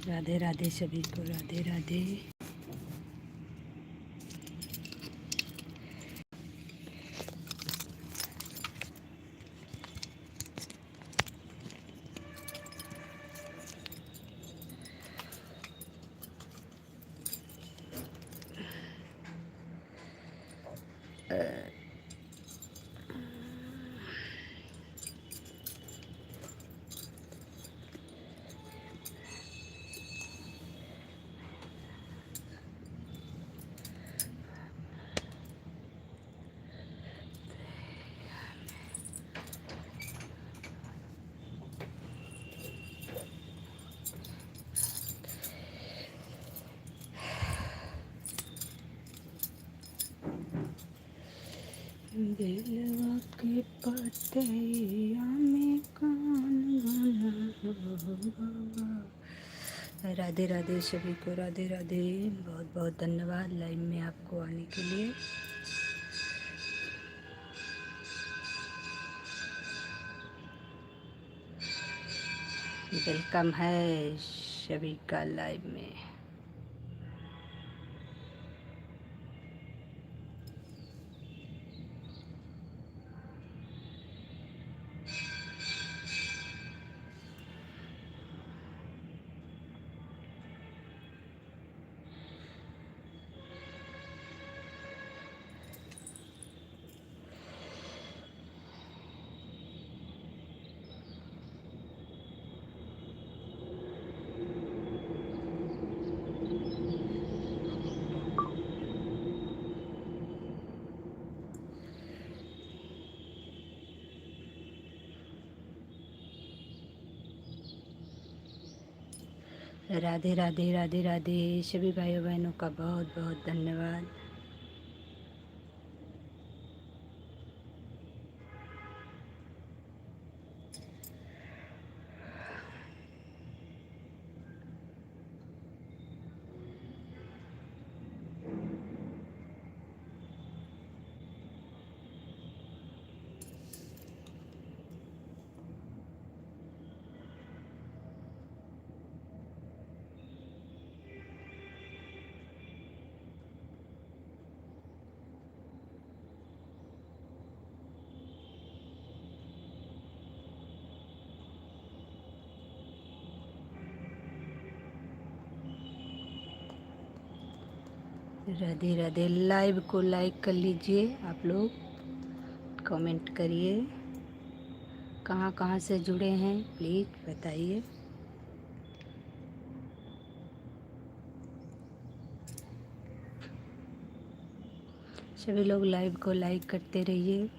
राधे राधे सभी को, राधे राधे। बेलवा के पतैया में कौन बना। राधे राधे सभी को, राधे राधे। बहुत बहुत धन्यवाद लाइव में आपको आने के लिए। वेलकम है सभी का लाइव में। राधे राधे, राधे राधे सभी भाइयों बहनों का बहुत बहुत धन्यवाद। राधे राधे। लाइव को लाइक कर लीजिए आप लोग, कमेंट करिए, कहाँ कहाँ से जुड़े हैं प्लीज़ बताइए। सभी लोग लाइव को लाइक करते रहिए।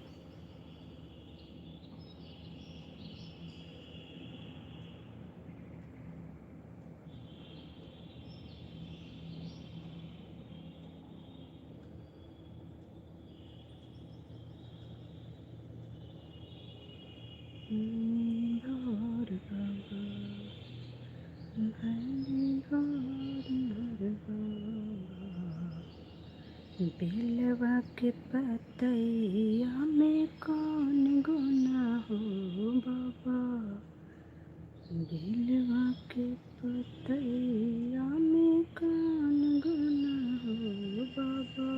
बेलवा के पतैया में कौन गुना हो बाबा। बेलवा के पतैया में कौन गुना हो बाबा।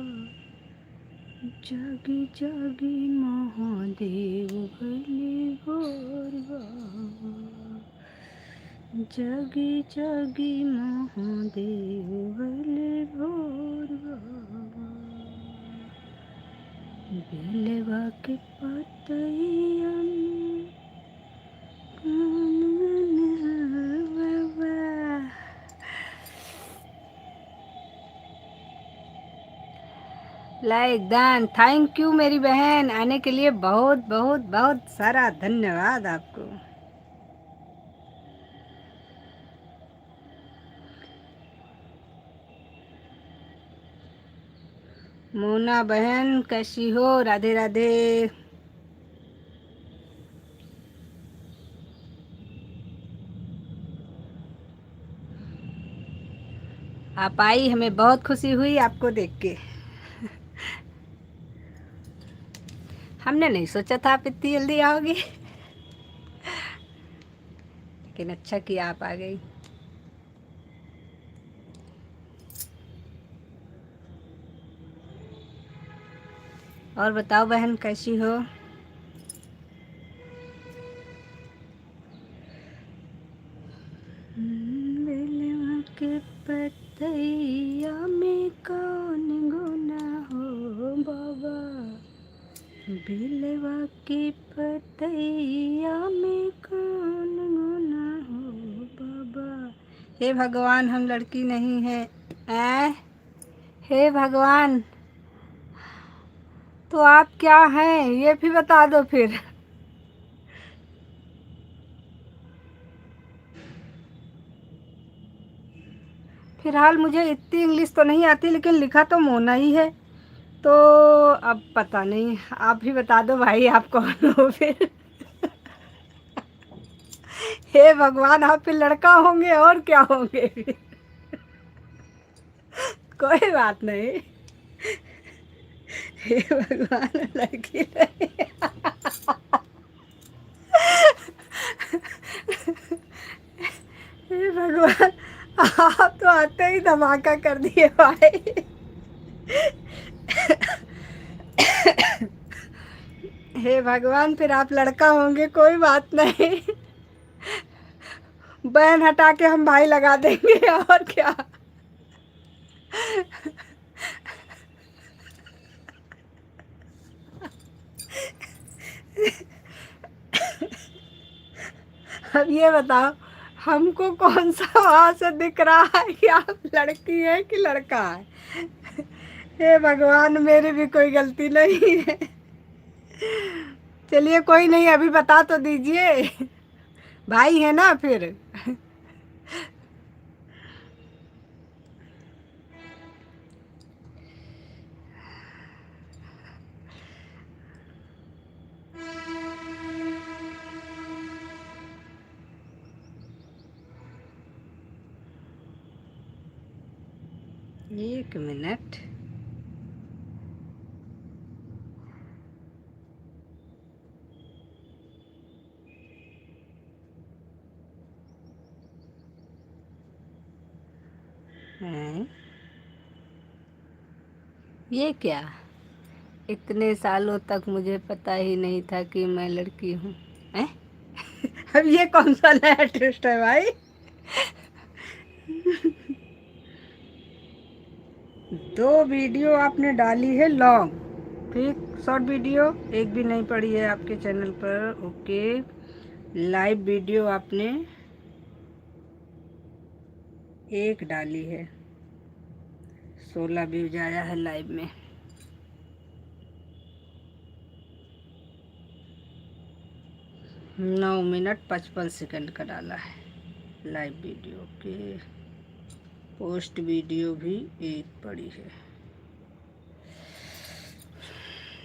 जागी जागी महादेव भले भोर बाबा। जागी जागी महादेव भले भोर बाबा। बेलवा के पतैया में कौन गुना हो बाबा। Like done. थैंक यू मेरी बहन, आने के लिए बहुत बहुत बहुत सारा धन्यवाद आपको। मोना बहन कैसी हो? राधे राधे। आप आई, हमें बहुत खुशी हुई आपको देख के। हमने नहीं सोचा था आप इतनी जल्दी आओगी, लेकिन अच्छा किया आप आ गई। और बताओ बहन कैसी हो? बेलवा के पतैया में कौन गुना हो बाबा, बेलवा के पतैया में कौन गुना हो बाबा। हे भगवान, हम लड़की नहीं है। हे भगवान, तो आप क्या हैं ये भी बता दो फिर। फिलहाल मुझे इतनी इंग्लिश तो नहीं आती, लेकिन लिखा तो मोना ही है। तो अब पता नहीं, आप ही बता दो भाई, आप कौन हो फिर। हे भगवान, आप फिर लड़का होंगे और क्या होंगे फिर। कोई बात नहीं। हे भगवान, लड़की नहीं। हे भगवान, आप तो आते ही धमाका कर दिए भाई। हे भगवान, फिर आप लड़का होंगे, कोई बात नहीं। बहन हटा के हम भाई लगा देंगे, और क्या। अब ये बताओ, हमको कौन सा वहां से दिख रहा है कि आप लड़की है कि लड़का है। हे भगवान, मेरी भी कोई गलती नहीं है। चलिए कोई नहीं, अभी बता तो दीजिए। भाई है ना फिर। 1 मिनट। हैं? ये क्या, इतने सालों तक मुझे पता ही नहीं था कि मैं लड़की हूँ। हैं? अब ये कौन सा नया ट्विस्ट है भाई। 2 वीडियो आपने डाली है लॉन्ग, फिर शॉर्ट वीडियो एक भी नहीं पड़ी है आपके चैनल पर। ओके, लाइव वीडियो आपने एक डाली है, 16 व्यूज आया है लाइव में। 9 मिनट 55 सेकंड का डाला है लाइव वीडियो के। पोस्ट वीडियो भी एक पड़ी है।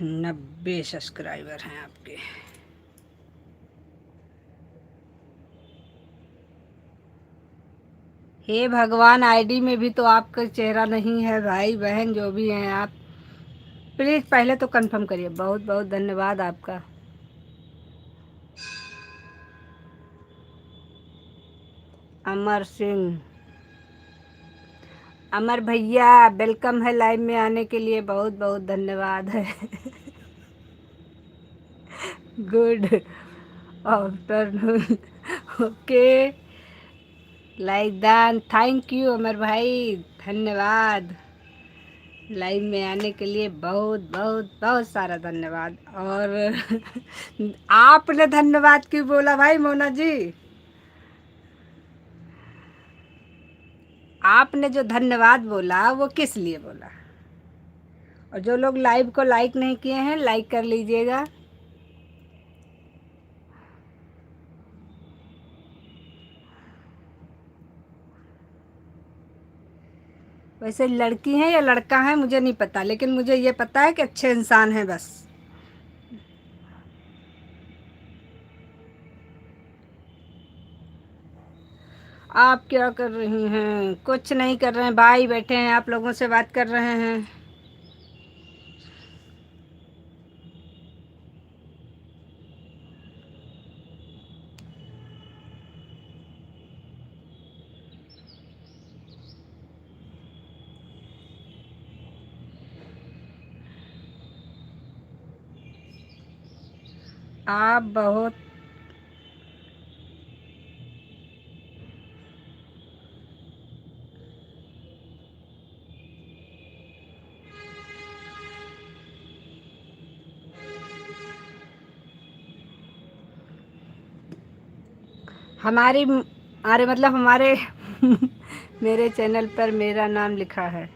90 सब्सक्राइबर हैं आपके। हे भगवान, आईडी में भी तो आपका चेहरा नहीं है। भाई बहन जो भी हैं आप, प्लीज़ पहले तो कंफर्म करिए। बहुत बहुत धन्यवाद आपका। अमर सिंह, अमर भैया वेलकम है लाइव में आने के लिए, बहुत बहुत धन्यवाद है। Good afternoon. Okay, like done, thank you Amar भाई, धन्यवाद। लाइव में आने के लिए बहुत बहुत बहुत सारा धन्यवाद। और आपने धन्यवाद क्यों बोला भाई मोना जी? आपने जो धन्यवाद बोला वो किस लिए बोला? और जो लोग लाइव को लाइक नहीं किए हैं, लाइक कर लीजिएगा। वैसे लड़की हैं या लड़का है मुझे नहीं पता, लेकिन मुझे ये पता है कि अच्छे इंसान हैं बस। आप क्या कर रही हैं? कुछ नहीं कर रहे हैं भाई, बैठे हैं, आप लोगों से बात कर रहे हैं। आप बहुत हमारी अरे मतलब हमारे मेरे चैनल पर मेरा नाम लिखा है।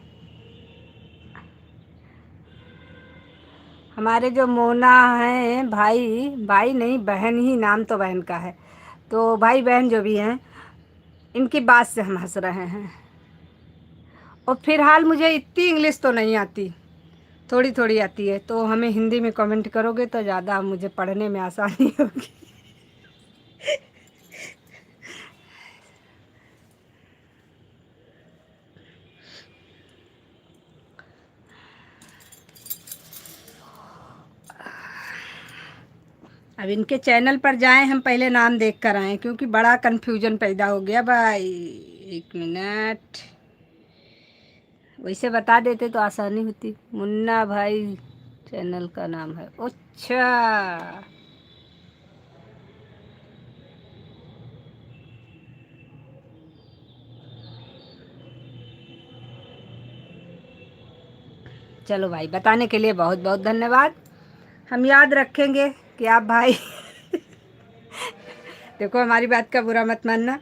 हमारे जो मोना हैं भाई, भाई नहीं बहन ही, नाम तो बहन का है, तो भाई बहन जो भी हैं इनकी बात से हम हंस रहे हैं। और फिलहाल मुझे इतनी इंग्लिश तो नहीं आती, थोड़ी थोड़ी आती है, तो हमें हिंदी में कमेंट करोगे तो ज़्यादा मुझे पढ़ने में आसानी होगी। अब इनके चैनल पर जाएं, हम पहले नाम देख कर आएँ क्योंकि बड़ा कन्फ्यूजन पैदा हो गया भाई। एक मिनट, वैसे बता देते तो आसानी होती। मुन्ना भाई चैनल का नाम है। अच्छा, चलो भाई, बताने के लिए बहुत बहुत धन्यवाद। हम याद रखेंगे कि आप भाई देखो हमारी बात का बुरा मत मानना।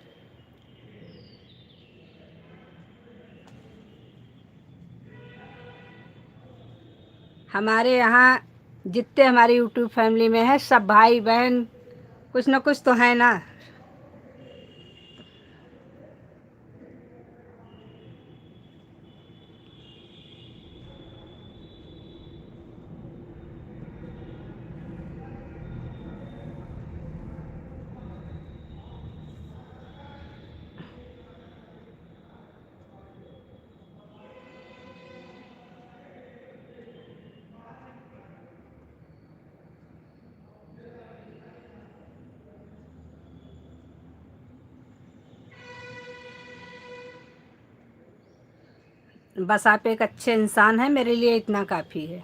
हमारे यहाँ जितने हमारी यूट्यूब फैमिली में है सब भाई बहन कुछ न कुछ तो है ना। बस आप एक अच्छे इंसान हैं, मेरे लिए इतना काफ़ी है।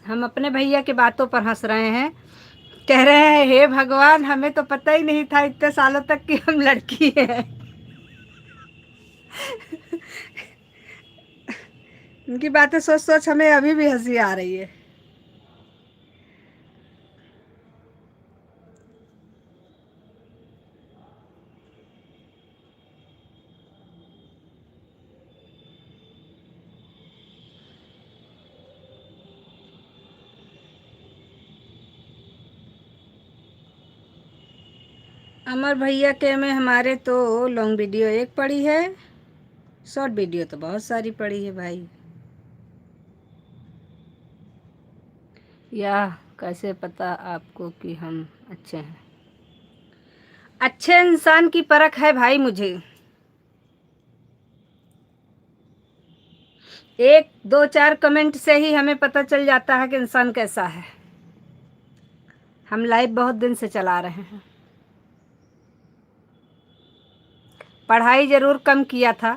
हम अपने भैया की बातों पर हंस रहे हैं, कह रहे हैं हे भगवान, हमें तो पता ही नहीं था इतने सालों तक कि हम लड़की हैं। उनकी बातें सोच सोच हमें अभी भी हंसी आ रही है। अमर भैया के में हमारे तो लॉन्ग वीडियो एक पड़ी है, शॉर्ट वीडियो तो बहुत सारी पड़ी है भाई। या कैसे पता आपको कि हम अच्छे हैं? अच्छे इंसान की परख है भाई मुझे। एक दो चार कमेंट से ही हमें पता चल जाता है कि इंसान कैसा है। हम लाइव बहुत दिन से चला रहे हैं। पढ़ाई ज़रूर कम किया था,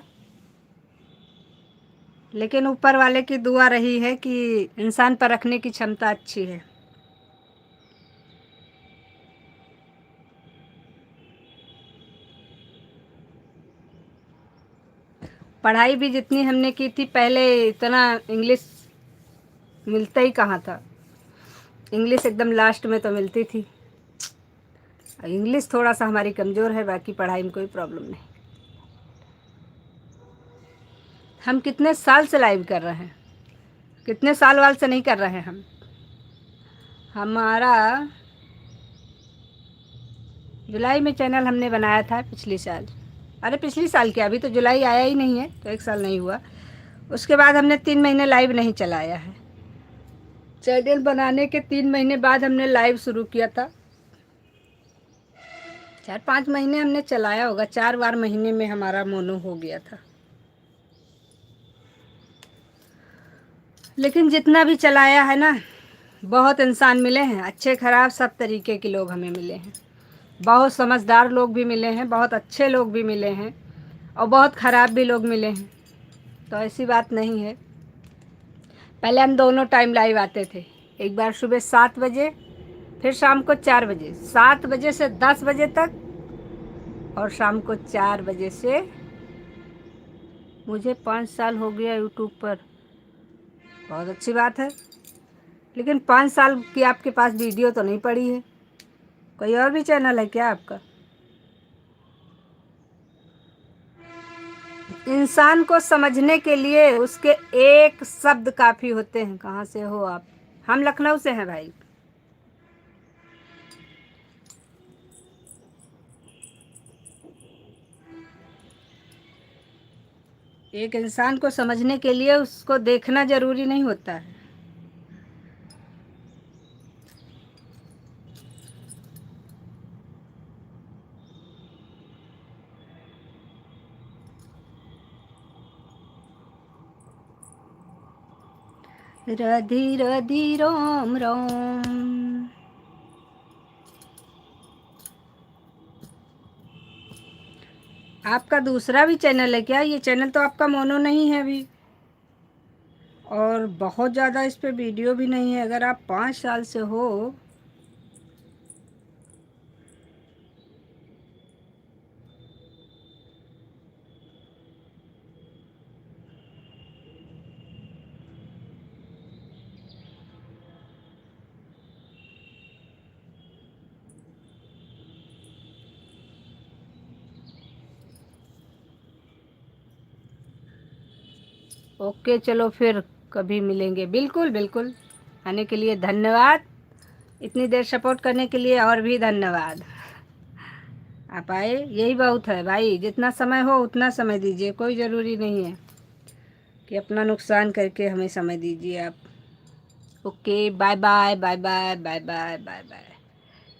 लेकिन ऊपर वाले की दुआ रही है कि इंसान परखने की क्षमता अच्छी है। पढ़ाई भी जितनी हमने की थी पहले, इतना इंग्लिश मिलता ही कहाँ था। इंग्लिश एकदम लास्ट में तो मिलती थी। इंग्लिश थोड़ा सा हमारी कमज़ोर है, बाकी पढ़ाई में कोई प्रॉब्लम नहीं। हम कितने साल से लाइव कर रहे हैं, कितने साल वाल से नहीं कर रहे हैं हम। हमारा जुलाई में चैनल हमने बनाया था पिछली साल। अरे पिछली साल क्या, अभी तो जुलाई आया ही नहीं है, तो एक साल नहीं हुआ। उसके बाद हमने 3 महीने लाइव नहीं चलाया है। चैनल बनाने के 3 महीने बाद हमने लाइव शुरू किया था। 4-5 महीने हमने चलाया होगा, 4 बार महीने में हमारा मोनो हो गया था। लेकिन जितना भी चलाया है ना, बहुत इंसान मिले हैं, अच्छे खराब सब तरीके के लोग हमें मिले हैं। बहुत समझदार लोग भी मिले हैं, बहुत अच्छे लोग भी मिले हैं, और बहुत ख़राब भी लोग मिले हैं, तो ऐसी बात नहीं है। पहले हम दोनों टाइम लाइव आते थे, एक बार सुबह 7 बजे, फिर शाम को 4 बजे, 7 बजे से 10 बजे तक, और शाम को 4 बजे से। मुझे 5 साल हो गया यूट्यूब पर, बहुत अच्छी बात है। लेकिन 5 साल की आपके पास वीडियो तो नहीं पड़ी है। कोई और भी चैनल है क्या आपका? इंसान को समझने के लिए उसके एक शब्द काफ़ी होते हैं। कहाँ से हो आप? हम लखनऊ से हैं भाई। एक इंसान को समझने के लिए उसको देखना ज़रूरी नहीं होता है। राधे राधे राम राम। आपका दूसरा भी चैनल है क्या? ये चैनल तो आपका मोनो नहीं है अभी, और बहुत ज़्यादा इस पे वीडियो भी नहीं है। अगर आप 5 साल से हो, ओके चलो फिर कभी मिलेंगे। बिल्कुल बिल्कुल, आने के लिए धन्यवाद। इतनी देर सपोर्ट करने के लिए और भी धन्यवाद। आप आए, यही बहुत है भाई। जितना समय हो उतना समय दीजिए, कोई ज़रूरी नहीं है कि अपना नुकसान करके हमें समय दीजिए आप। Okay, bye bye bye bye bye bye bye bye.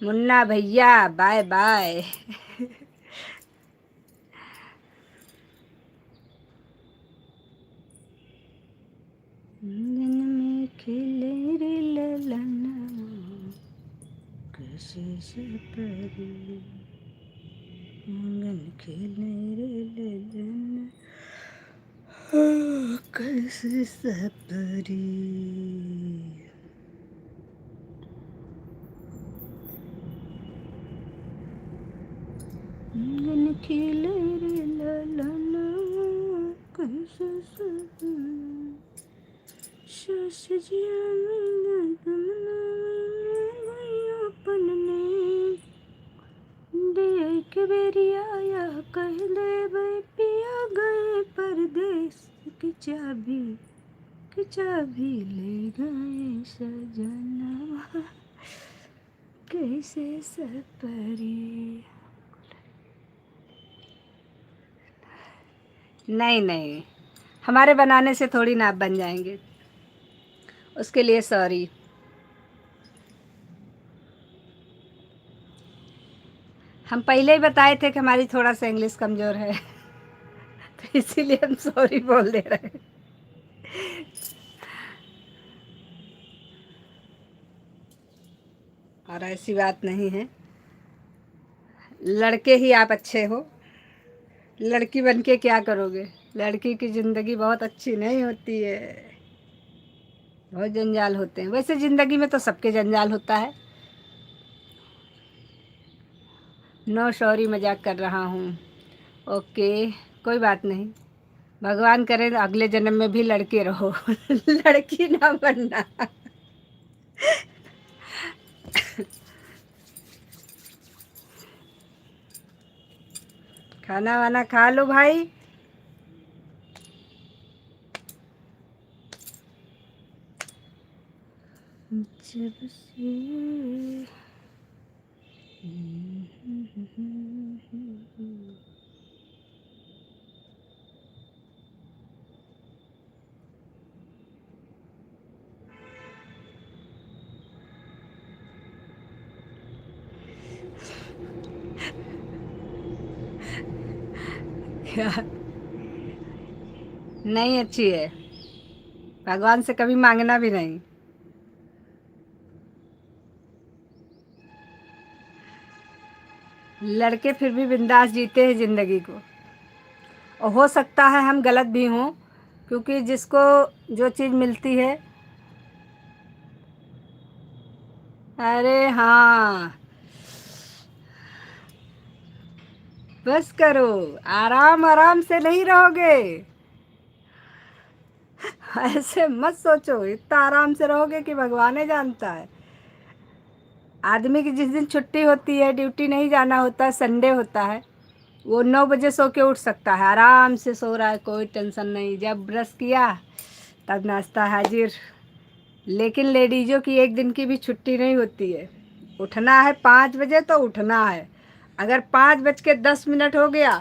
Munna भैया बाय बाय। दिन में खिले रे ललना, कैसे सपरी, आंगन खिले रे ललना, कैसे सपरी। आंगन खिले रे ललना, कैसे सपरी। सस जिया मेरा तमना, गया पनने, देख बेरिया आया कह दे बे पिया गए परदेस की चाबी, की चाबी ले गए सजना, कैसे सपरी। नहीं नहीं, हमारे बनाने से थोड़ी ना आप बन जाएंगे, उसके लिए सॉरी। हम पहले ही बताए थे कि हमारी थोड़ा सा इंग्लिश कमज़ोर है, तो इसीलिए हम सॉरी बोल दे रहे हैं। और ऐसी बात नहीं है, लड़के ही आप अच्छे हो। लड़की बन के क्या करोगे? लड़की की ज़िंदगी बहुत अच्छी नहीं होती है, बहुत जंजाल होते हैं। वैसे ज़िंदगी में तो सबके जंजाल होता है। नो सॉरी, मजाक कर रहा हूँ। ओके, कोई बात नहीं। भगवान करे अगले जन्म में भी लड़के रहो, लड़की ना बनना। खाना वाना खा लो भाई। जब से क्या? नहीं अच्छी है, भगवान से कभी मांगना भी नहीं। लड़के फिर भी बिंदास जीते हैं ज़िंदगी को, और हो सकता है हम गलत भी हों, क्योंकि जिसको जो चीज़ मिलती है। अरे हाँ, बस करो, आराम आराम से नहीं रहोगे। ऐसे मत सोचो, इतना आराम से रहोगे कि भगवान ही जानता है। आदमी की जिस दिन छुट्टी होती है, ड्यूटी नहीं जाना होता, संडे होता है, वो 9 बजे सो के उठ सकता है, आराम से सो रहा है, कोई टेंशन नहीं। जब ब्रश किया तब नाश्ता हाजिर। लेकिन लेडीज़ों की एक दिन की भी छुट्टी नहीं होती है। उठना है 5 बजे तो उठना है। अगर 5:10 हो गया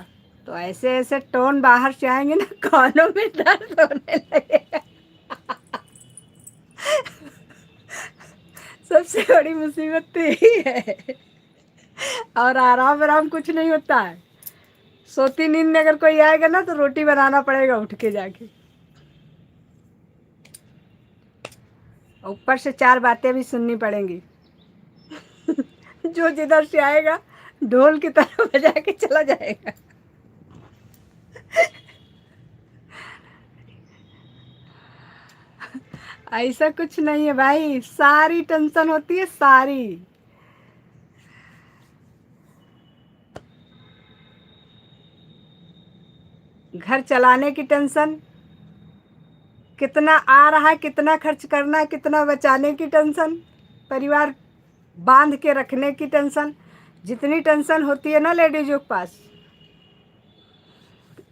तो ऐसे ऐसे टोन बाहर से आएंगे ना, कानों में दर्द होने लगेगा। सबसे बड़ी मुसीबत तो यही है। और आराम आराम कुछ नहीं होता है। सोती नींद में अगर कोई आएगा ना तो रोटी बनाना पड़ेगा उठ के जाके। ऊपर से 4 बातें भी सुननी पड़ेंगी। जो जिधर से आएगा ढोल की तरह बजा के चला जाएगा। ऐसा कुछ नहीं है भाई, सारी टेंशन होती है सारी। घर चलाने की टेंशन, कितना आ रहा है, कितना खर्च करना है, कितना बचाने की टेंशन, परिवार बांध के रखने की टेंशन। जितनी टेंशन होती है ना लेडीजों के पास,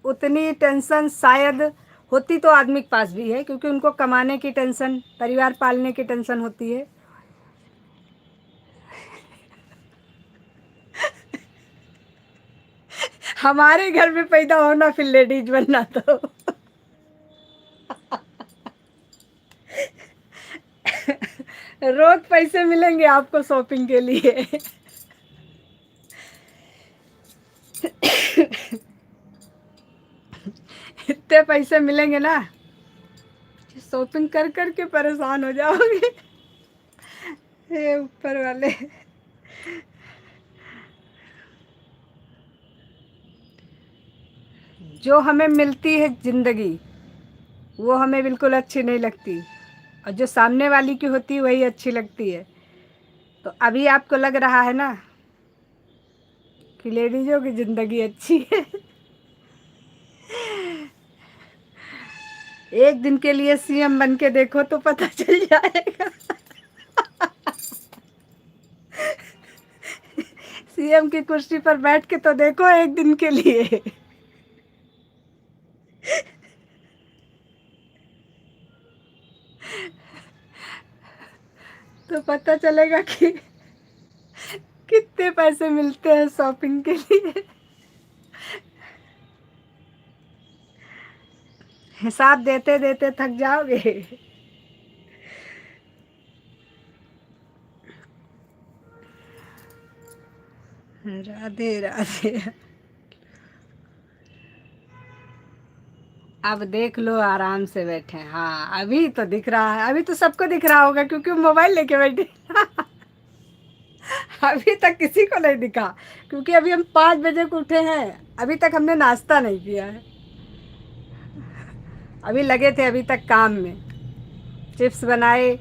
उतनी टेंशन शायद होती तो आदमी के पास भी है, क्योंकि उनको कमाने की टेंशन, परिवार पालने की टेंशन होती है। हमारे घर में पैदा होना फिर लेडीज बनना तो रोज पैसे मिलेंगे आपको शॉपिंग के लिए। इतने पैसे मिलेंगे ना, शॉपिंग कर कर के परेशान हो जाओगे। हे ऊपर वाले। जो हमें मिलती है जिंदगी, वो हमें बिल्कुल अच्छी नहीं लगती, और जो सामने वाली की होती है वही अच्छी लगती है। तो अभी आपको लग रहा है ना कि लेडीजों की जिंदगी अच्छी है। एक दिन के लिए सीएम बन के देखो तो पता चल जाएगा। सीएम की कुर्सी पर बैठ के तो देखो एक दिन के लिए। तो पता चलेगा कि कितने पैसे मिलते हैं शॉपिंग के लिए। हिसाब देते देते थक जाओगे। राधे राधे। अब देख लो, आराम से बैठे हैं। हाँ, अभी तो दिख रहा है, अभी तो सबको दिख रहा होगा क्योंकि मोबाइल लेके बैठे। अभी तक किसी को नहीं दिखा, क्योंकि अभी हम 5 बजे को उठे हैं, अभी तक हमने नाश्ता नहीं किया है। अभी लगे थे अभी तक काम में, चिप्स बनाए,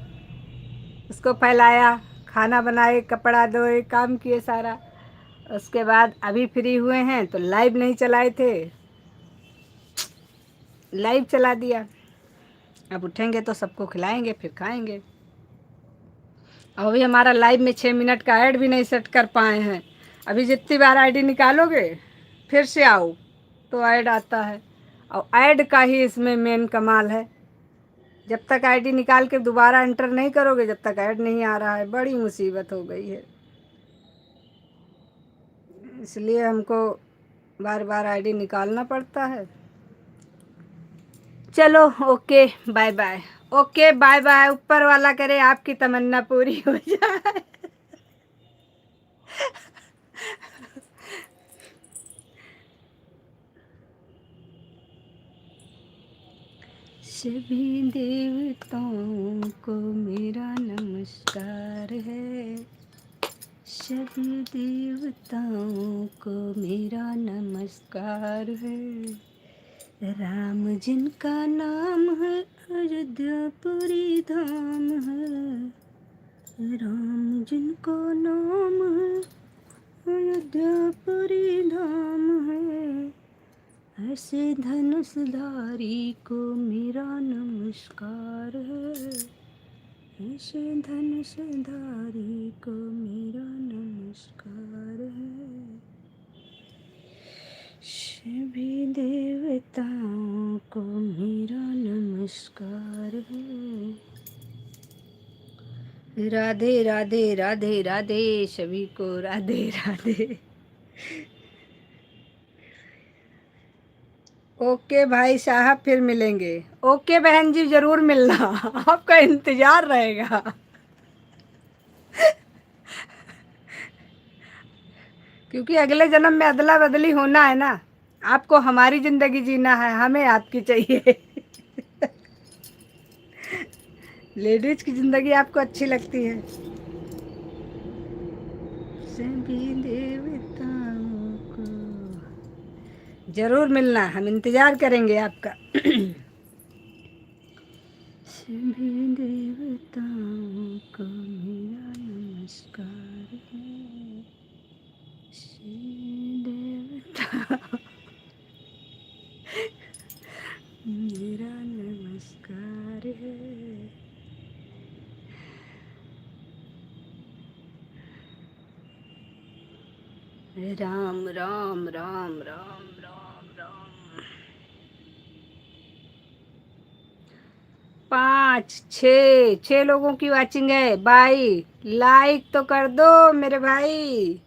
उसको फैलाया, खाना बनाए, कपड़ा धोए, काम किए सारा। उसके बाद अभी फ्री हुए हैं तो लाइव नहीं चलाए थे, लाइव चला दिया। अब उठेंगे तो सबको खिलाएंगे फिर खाएंगे। और अभी हमारा लाइव में 6 मिनट का ऐड भी नहीं सेट कर पाए हैं। अभी जितनी बार आईडी निकालोगे फिर से आओ तो ऐड आता है, और ऐड का ही इसमें मेन कमाल है। जब तक आईडी निकाल के दोबारा एंटर नहीं करोगे, जब तक ऐड नहीं आ रहा है, बड़ी मुसीबत हो गई है। इसलिए हमको बार बार आईडी निकालना पड़ता है। चलो, okay bye bye. Okay bye bye. ऊपर वाला करे आपकी तमन्ना पूरी हो जाए। सभी देवताओं को मेरा नमस्कार है, सभी देवताओं को मेरा नमस्कार है। राम जिनका नाम है अयोध्यापुरी धाम है, राम जिनको नाम है अयोध्यापुरी धाम है, ऐसे धनुषधारी को मेरा नमस्कार है, ऐसे धनुषधारी को मेरा नमस्कार है, सभी देवताओं को मेरा नमस्कार है। राधे राधे राधे राधे, सभी को राधे राधे। ओके भाई साहब, फिर मिलेंगे। ओके बहन जी, जरूर मिलना। आपका इंतजार रहेगा। क्योंकि अगले जन्म में अदला बदली होना है ना। आपको हमारी जिंदगी जीना है, हमें आपकी चाहिए। लेडीज की जिंदगी आपको अच्छी लगती है। सभी देवताओं को जरूर मिलना, हम इंतजार करेंगे आपका। सभी देवताओं को मेरा नमस्कार है, सभी देवता मेरा नमस्कार है। राम राम राम राम राम राम। 5 6 लोगों की वाचिंग है भाई। लाइक तो कर दो मेरे भाई।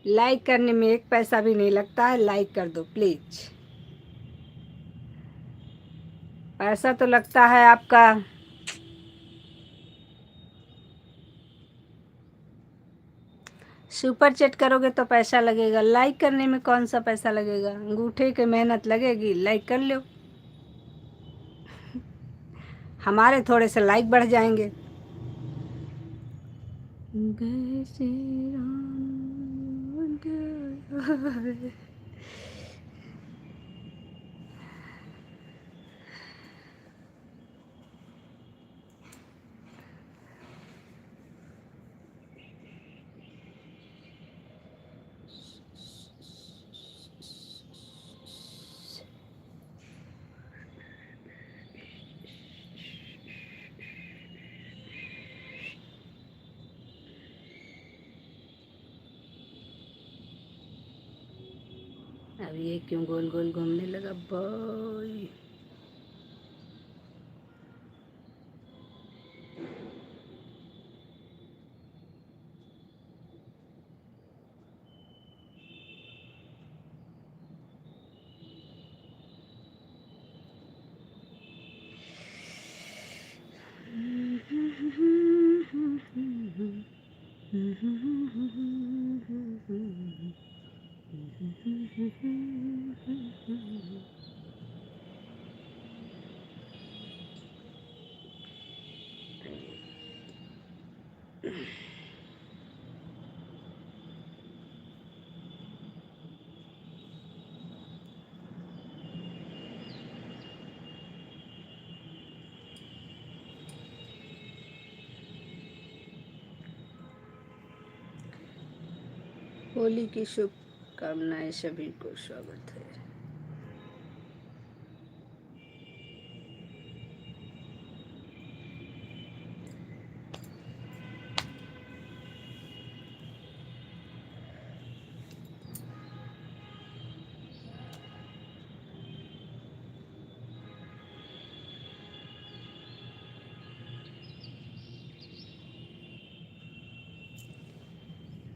लाइक करने में एक पैसा भी नहीं लगता है, लाइक कर दो प्लीज। पैसा तो लगता है आपका। सुपर चैट करोगे तो पैसा लगेगा, लाइक करने में कौन सा पैसा लगेगा। अंगूठे की मेहनत लगेगी, लाइक कर लो। हमारे थोड़े से लाइक बढ़ जाएंगे। जय श्री राम जय। अब ये क्यों गोल गोल घूमने लगा बॉय। होली की शुभकामनाएं सभी को, स्वागत है।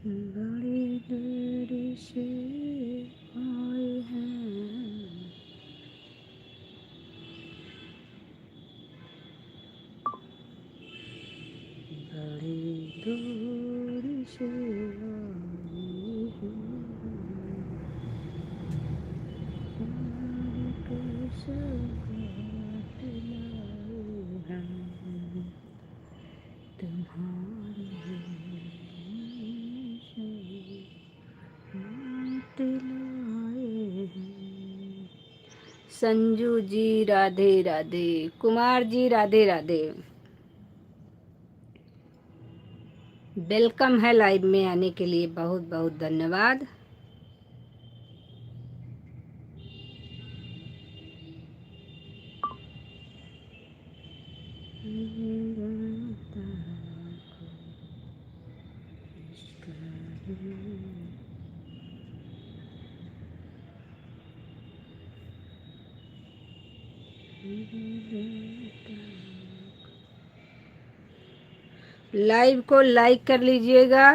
बड़ी देर से आए हैं, बड़ी दूर से आए हैं, प्यार के सौगात लाए हैं, तुम्हारे दिलाए हैं, संजू जी राधे राधे, कुमार जी राधे राधे, वेलकम है लाइव में आने के लिए, बहुत बहुत धन्यवाद। लाइव को लाइक कर लीजिएगा।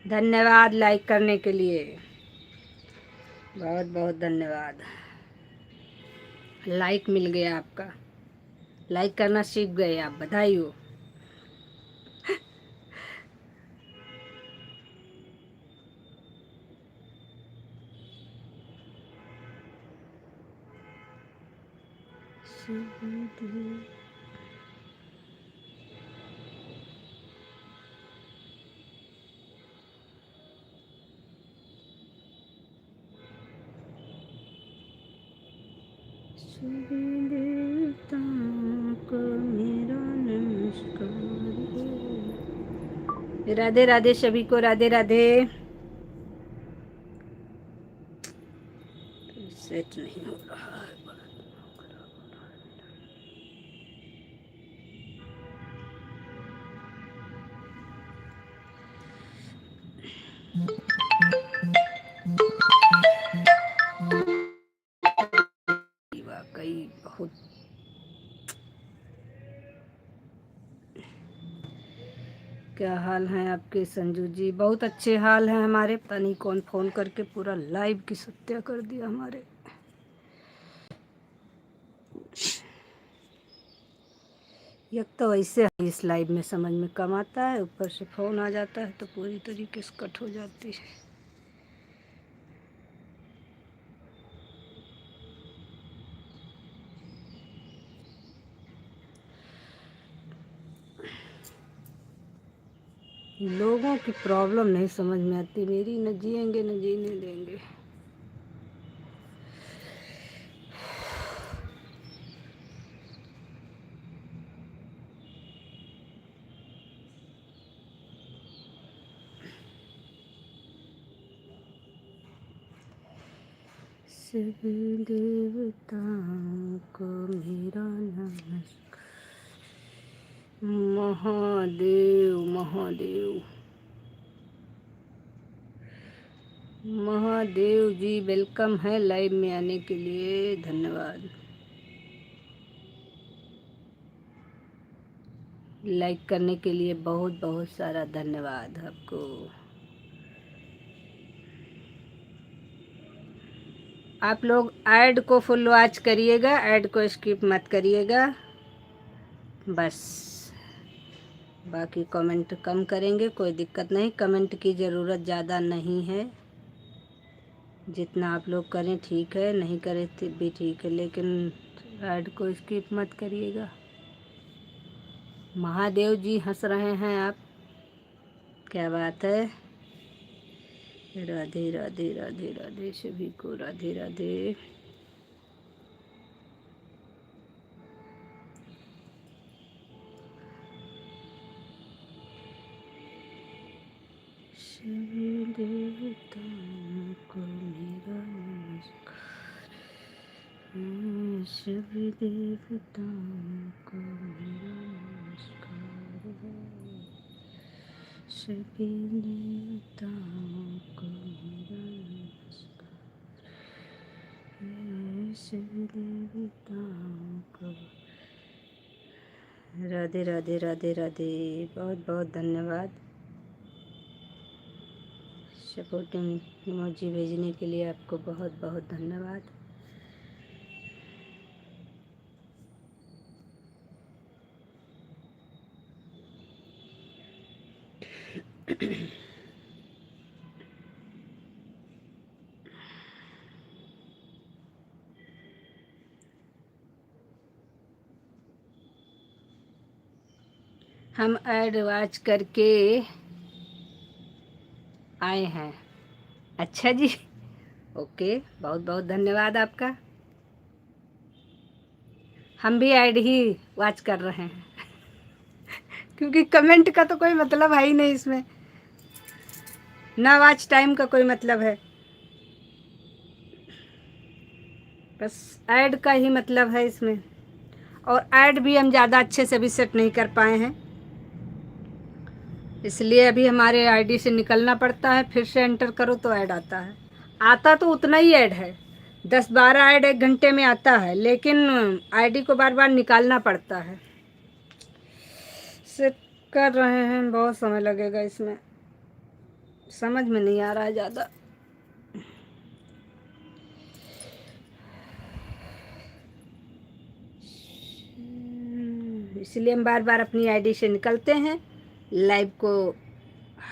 धन्यवाद लाइक करने के लिए, बहुत बहुत धन्यवाद। लाइक मिल गया आपका, लाइक करना सीख गए आप, बधाई हो। सभी देवताओं को मेरा नमस्कार है। राधे राधे सभी को, राधे राधे। सेट नहीं हो रहा है। वाकई बहुत क्या हाल है आपके संजू जी? बहुत अच्छे हाल हैं हमारे। पता नहीं कौन फ़ोन करके पूरा लाइव की सत्या कर दिया हमारे। एक तो वैसे इस लाइव में समझ में कम आता है, ऊपर से फ़ोन आ जाता है तो पूरी तरीके से कट हो जाती है। लोगों की प्रॉब्लम नहीं समझ में आती, मेरी न जिएंगे न जीने देंगे। सभी देवताओं को मेरा नमस्कार। महादेव महादेव महादेव जी, वेलकम है लाइव में आने के लिए, धन्यवाद। लाइक करने के लिए बहुत बहुत सारा धन्यवाद आपको। आप लोग ऐड को फुल वॉच करिएगा, ऐड को स्किप मत करिएगा बस। बाकी कमेंट कम करेंगे, कोई दिक्कत नहीं, कमेंट की ज़रूरत ज़्यादा नहीं है। जितना आप लोग करें ठीक है, नहीं करें तो भी ठीक है, लेकिन ऐड को स्किप मत करिएगा। महादेव जी हंस रहे हैं आप, क्या बात है। राधे राधे राधे राधे सभी को, राधे राधे। सभी देवताओं को मेरा नमस्कार है। सभी देवताओं को मेरा नमस्कार है। सभी देवताओं को मेरा नमस्कार है। सभी देवताओं को राधे राधे राधे राधे, बहुत बहुत धन्यवाद। सपोर्टिंग इमोजी भेजने के लिए आपको बहुत बहुत धन्यवाद। हम ऐड वॉच करके आए हैं। अच्छा जी, ओके, बहुत बहुत धन्यवाद आपका। हम भी ऐड ही वॉच कर रहे हैं क्योंकि कमेंट का तो कोई मतलब है ही नहीं इसमें, ना वॉच टाइम का कोई मतलब है, बस ऐड का ही मतलब है इसमें। और ऐड भी हम ज़्यादा अच्छे से भी सेट नहीं कर पाए हैं, इसलिए अभी हमारे आईडी से निकलना पड़ता है, फिर से एंटर करो तो ऐड आता है। आता तो उतना ही ऐड है, 10-12 ऐड 1 घंटे में आता है, लेकिन आईडी को बार बार निकालना पड़ता है। सेट कर रहे हैं, बहुत समय लगेगा इसमें, समझ में नहीं आ रहा है ज़्यादा। इसलिए हम बार बार अपनी आईडी से निकलते हैं, लाइव को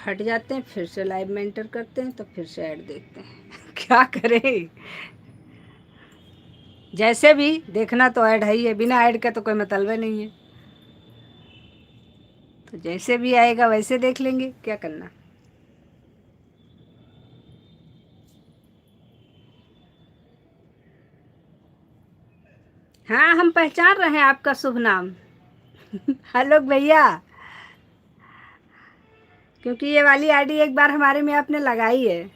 हट जाते हैं, फिर से लाइव में एंटर करते हैं, तो फिर से ऐड देखते हैं क्या करें, जैसे भी देखना तो ऐड है ही है, बिना ऐड का तो कोई मतलब नहीं है, तो जैसे भी आएगा वैसे देख लेंगे, क्या करना। हाँ, हम पहचान रहे हैं आपका शुभ नाम हेलो भैया, क्योंकि ये वाली आईडी एक बार हमारे में आपने लगाई है।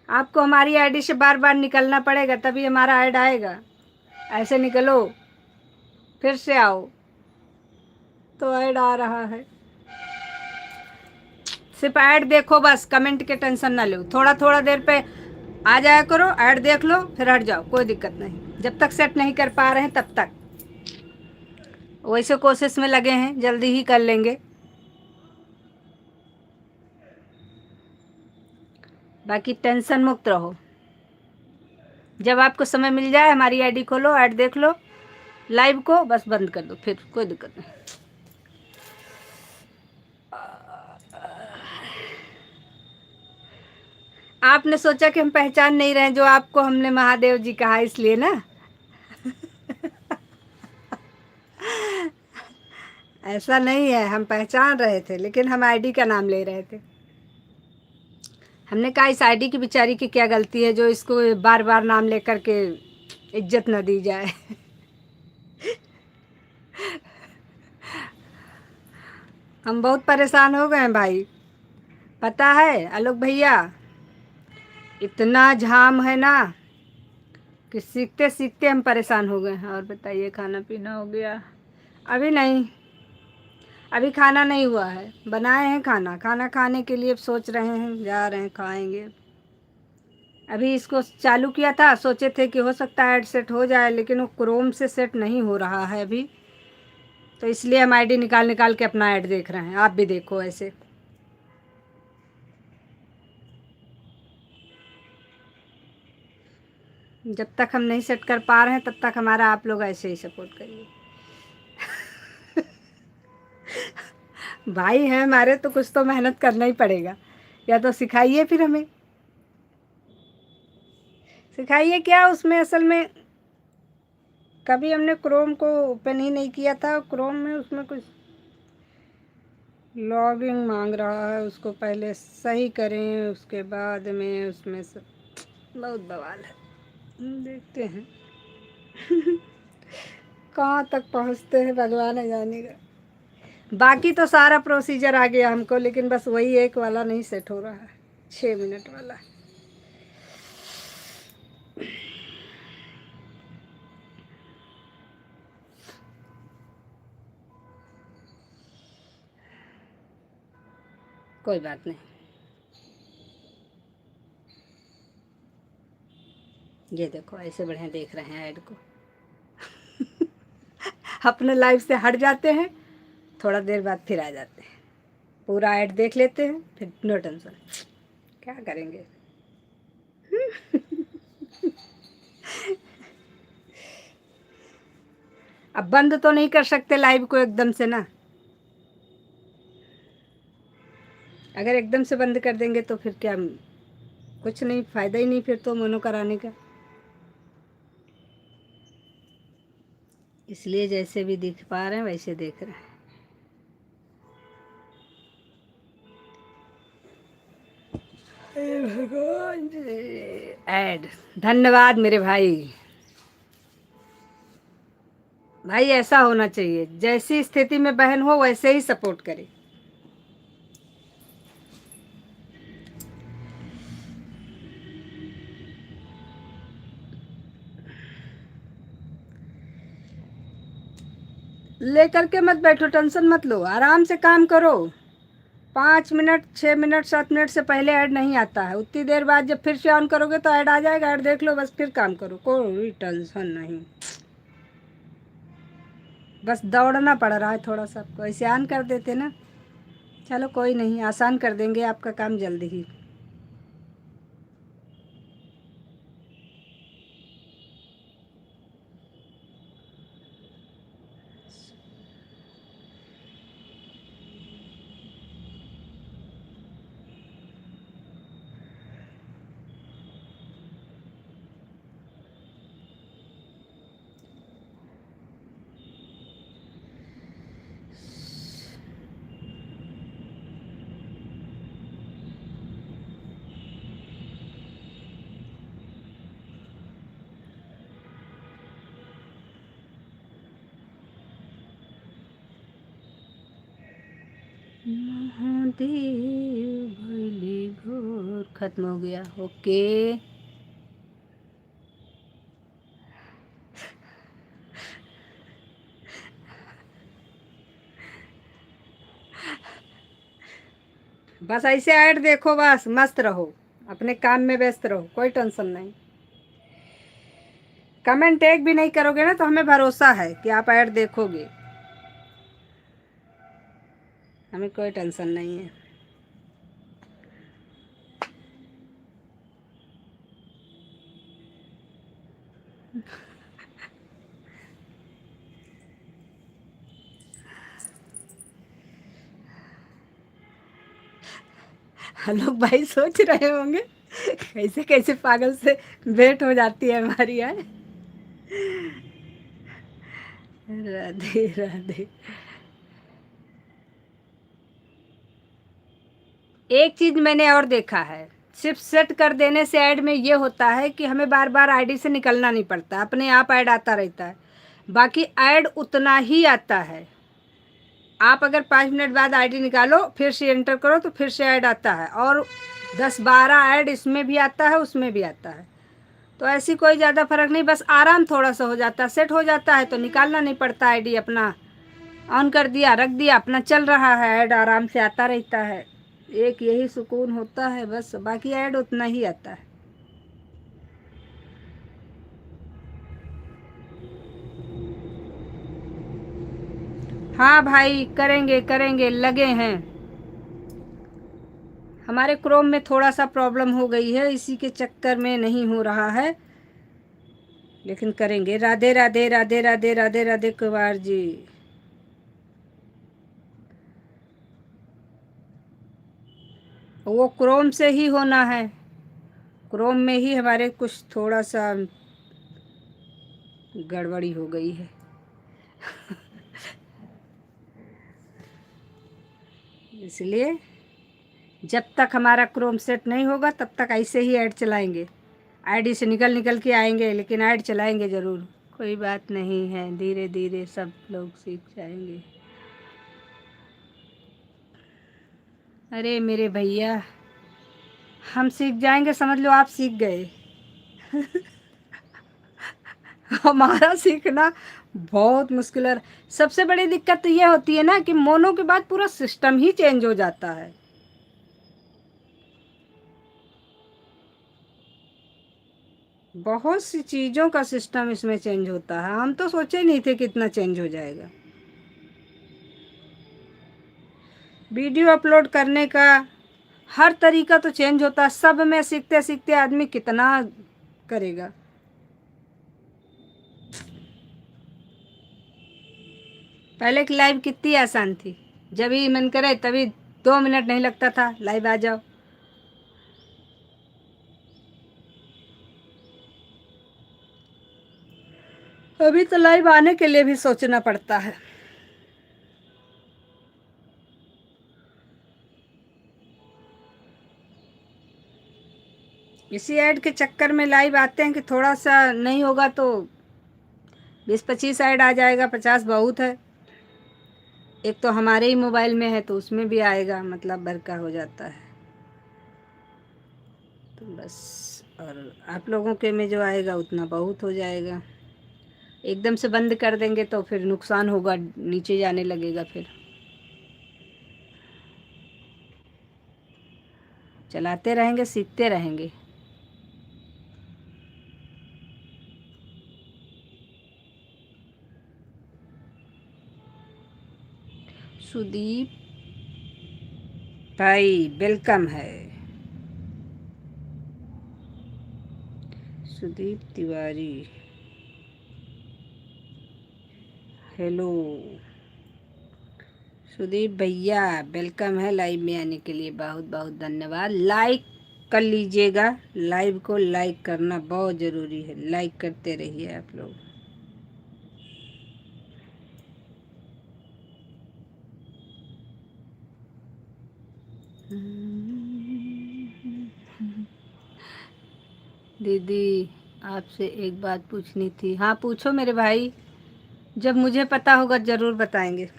आपको हमारी आईडी से बार बार निकलना पड़ेगा, तभी हमारा ऐड आएगा। ऐसे निकलो, फिर से आओ, तो ऐड आ रहा है। सिर्फ ऐड देखो बस, कमेंट के टेंशन ना लो, थोड़ा थोड़ा देर पे आ जाया करो, ऐड देख लो, फिर हट जाओ, कोई दिक्कत नहीं। जब तक सेट नहीं कर पा रहे हैं तब तक वैसे कोशिश में लगे हैं, जल्दी ही कर लेंगे। बाकी टेंशन मुक्त रहो, जब आपको समय मिल जाए हमारी आईडी खोलो, ऐड देख लो, लाइव को बस बंद कर दो, फिर कोई दिक्कत नहीं। आपने सोचा कि हम पहचान नहीं रहे, जो आपको हमने महादेव जी कहा इसलिए ना ऐसा नहीं है, हम पहचान रहे थे, लेकिन हम आईडी का नाम ले रहे थे। हमने कहा इस आईडी की बेचारी की क्या गलती है, जो इसको बार बार नाम लेकर के इज्जत न दी जाए हम बहुत परेशान हो गए हैं भाई, पता है आलोक भैया, इतना जाम है ना कि सीखते सीखते हम परेशान हो गए हैं। और बताइए, खाना पीना हो गया? अभी नहीं, अभी खाना नहीं हुआ है, बनाए हैं खाना, खाना खाने के लिए सोच रहे हैं, जा रहे हैं खाएंगे। अभी इसको चालू किया था, सोचे थे कि हो सकता है ऐड सेट हो जाए, लेकिन वो क्रोम से सेट नहीं हो रहा है अभी, तो इसलिए हम आईडी निकाल निकाल के अपना ऐड देख रहे हैं। आप भी देखो ऐसे, जब तक हम नहीं सेट कर पा रहे हैं तब तक हमारा आप लोग ऐसे ही सपोर्ट करिए भाई हैं हमारे, तो कुछ तो मेहनत करना ही पड़ेगा, या तो सिखाइए, फिर हमें सिखाइए क्या उसमें। असल में कभी हमने क्रोम को ओपन ही नहीं किया था, क्रोम में उसमें कुछ लॉगिंग मांग रहा है, उसको पहले सही करें, उसके बाद में उसमें से बहुत बवाल है, देखते हैं कहाँ तक पहुँचते हैं, भगवान है जानेगा। बाकी तो सारा प्रोसीजर आ गया हमको, लेकिन बस वही एक वाला नहीं सेट हो रहा है, 6 मिनट वाला। कोई बात नहीं, ये देखो ऐसे बढ़िया देख रहे हैं ऐड को अपने लाइफ से हट जाते हैं, थोड़ा देर बाद फिर आ जाते हैं, पूरा ऐड देख लेते हैं, फिर नो टेंशन, क्या करेंगे अब बंद तो नहीं कर सकते लाइव को एकदम से ना, अगर एकदम से बंद कर देंगे तो फिर क्या, कुछ नहीं, फ़ायदा ही नहीं फिर तो मोनो कराने का। इसलिए जैसे भी दिख पा रहे हैं वैसे देख रहे हैं। हे भगवान जी। ऐड, धन्यवाद मेरे भाई। भाई ऐसा होना चाहिए, जैसी स्थिति में बहन हो वैसे ही सपोर्ट करे। लेकर के मत बैठो, टेंशन मत लो, आराम से काम करो। 5 मिनट 6 मिनट 7 मिनट से पहले ऐड नहीं आता है, उतनी देर बाद जब फिर से ऑन करोगे तो ऐड आ जाएगा, ऐड देख लो बस, फिर काम करो, कोई टेंशन नहीं। बस दौड़ना पड़ रहा है थोड़ा सा, आपको ऐसे ऑन कर देते ना। चलो कोई नहीं, आसान कर देंगे आपका काम जल्द ही। महादेव भैली घोर, खत्म हो गया। ओके। बस ऐसे ऐड देखो, बस मस्त रहो, अपने काम में व्यस्त रहो, कोई टेंशन नहीं। कमेंट एक भी नहीं करोगे ना तो हमें भरोसा है कि आप ऐड देखोगे, हमें कोई टेंशन नहीं है। हम लोग भाई सोच रहे होंगे कैसे कैसे पागल से भेंट हो जाती है हमारी है। राधे राधे। एक चीज मैंने और देखा है, सिर्फ सेट कर देने से ऐड में ये होता है कि हमें बार बार आईडी से निकलना नहीं पड़ता, अपने आप ऐड आता रहता है। बाकी ऐड उतना ही आता है, आप अगर 5 मिनट बाद आईडी निकालो फिर से एंटर करो तो फिर से ऐड आता है, और 10-12 ऐड इसमें भी आता है उसमें भी आता है। तो ऐसी कोई ज़्यादा फर्क नहीं, बस आराम थोड़ा सा हो जाता है, सेट हो जाता है तो निकालना नहीं पड़ता, आईडी अपना ऑन कर दिया रख दिया, अपना चल रहा है, ऐड आराम से आता रहता है। एक यही सुकून होता है बस, बाकी ऐड उतना ही आता है। हाँ भाई, करेंगे करेंगे, लगे हैं। हमारे क्रोम में थोड़ा सा प्रॉब्लम हो गई है, इसी के चक्कर में नहीं हो रहा है, लेकिन करेंगे। राधे राधे राधे राधे राधे राधे कुमार जी। वो क्रोम से ही होना है, क्रोम में ही हमारे कुछ थोड़ा सा गड़बड़ी हो गई है। इसलिए जब तक हमारा क्रोम सेट नहीं होगा तब तक ऐसे ही ऐड चलाएंगे, आईडी से निकल निकल के आएंगे लेकिन ऐड चलाएंगे ज़रूर। कोई बात नहीं है, धीरे धीरे सब लोग सीख जाएंगे। अरे मेरे भैया, हम सीख जाएंगे समझ लो आप सीख गए। हमारा सीखना बहुत मुश्किल है। सबसे बड़ी दिक्कत तो ये होती है ना कि मोनो के बाद पूरा सिस्टम ही चेंज हो जाता है। बहुत सी चीज़ों का सिस्टम इसमें चेंज होता है, हम तो सोचे नहीं थे कि इतना चेंज हो जाएगा। वीडियो अपलोड करने का हर तरीका तो चेंज होता है, सब में सीखते सीखते आदमी कितना करेगा। पहले की लाइव कितनी आसान थी, जब ही मन करे तभी 2 मिनट नहीं लगता था, लाइव आ जाओ। अभी तो लाइव आने के लिए भी सोचना पड़ता है। इसी ऐड के चक्कर में लाइव आते हैं कि थोड़ा सा नहीं होगा तो 20-25 ऐड आ जाएगा, 50 बहुत है। एक तो हमारे ही मोबाइल में है तो उसमें भी आएगा, मतलब बरका हो जाता है। तो बस, और आप लोगों के में जो आएगा उतना बहुत हो जाएगा। एकदम से बंद कर देंगे तो फिर नुकसान होगा, नीचे जाने लगेगा। फिर चलाते रहेंगे, सीखते रहेंगे। सुदीप भाई वेलकम है। सुदीप तिवारी, हेलो सुदीप भैया, वेलकम है लाइव में आने के लिए, बहुत बहुत धन्यवाद। लाइक कर लीजिएगा, लाइव को लाइक करना बहुत ज़रूरी है, लाइक करते रहिए आप लोग। दीदी आपसे एक बात पूछनी थी। हाँ पूछो मेरे भाई, जब मुझे पता होगा ज़रूर बताएंगे।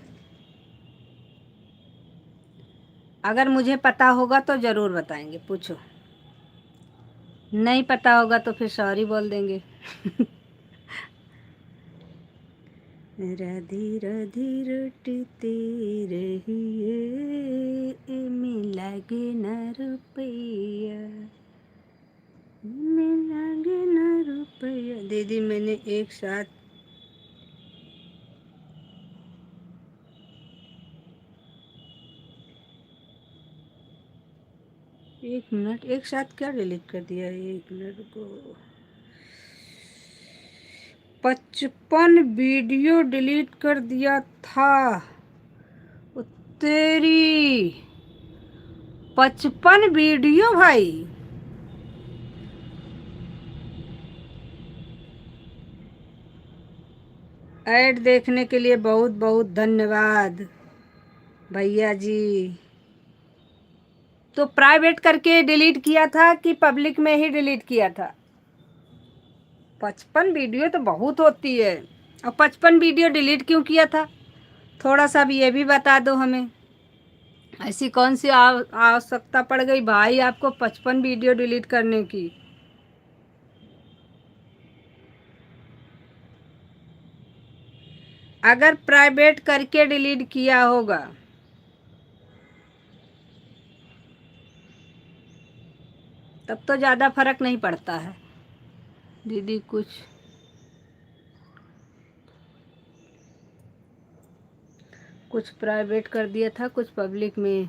अगर मुझे पता होगा तो ज़रूर बताएंगे, पूछो। नहीं पता होगा तो फिर सॉरी बोल देंगे। राधी राधी रटते रहिए, में लागे न रुपया, में लागे न रुपया। दीदी मैंने एक साथ एक मिनट, एक साथ क्या डिलीट कर दिया? एक मिनट को 55 वीडियो डिलीट कर दिया था। ओ तेरी, 55 वीडियो भाई! ऐड देखने के लिए बहुत बहुत धन्यवाद भैया जी। तो प्राइवेट करके डिलीट किया था कि पब्लिक में ही डिलीट किया था? 55 वीडियो तो बहुत होती है। और 55 वीडियो डिलीट क्यों किया था? थोड़ा सा भी ये भी बता दो हमें। ऐसी कौन सी आवश्यकता पड़ गई भाई आपको 55 वीडियो डिलीट करने की? अगर प्राइवेट करके डिलीट किया होगा तब तो ज़्यादा फर्क नहीं पड़ता है। दीदी कुछ प्राइवेट कर दिया था, कुछ पब्लिक में।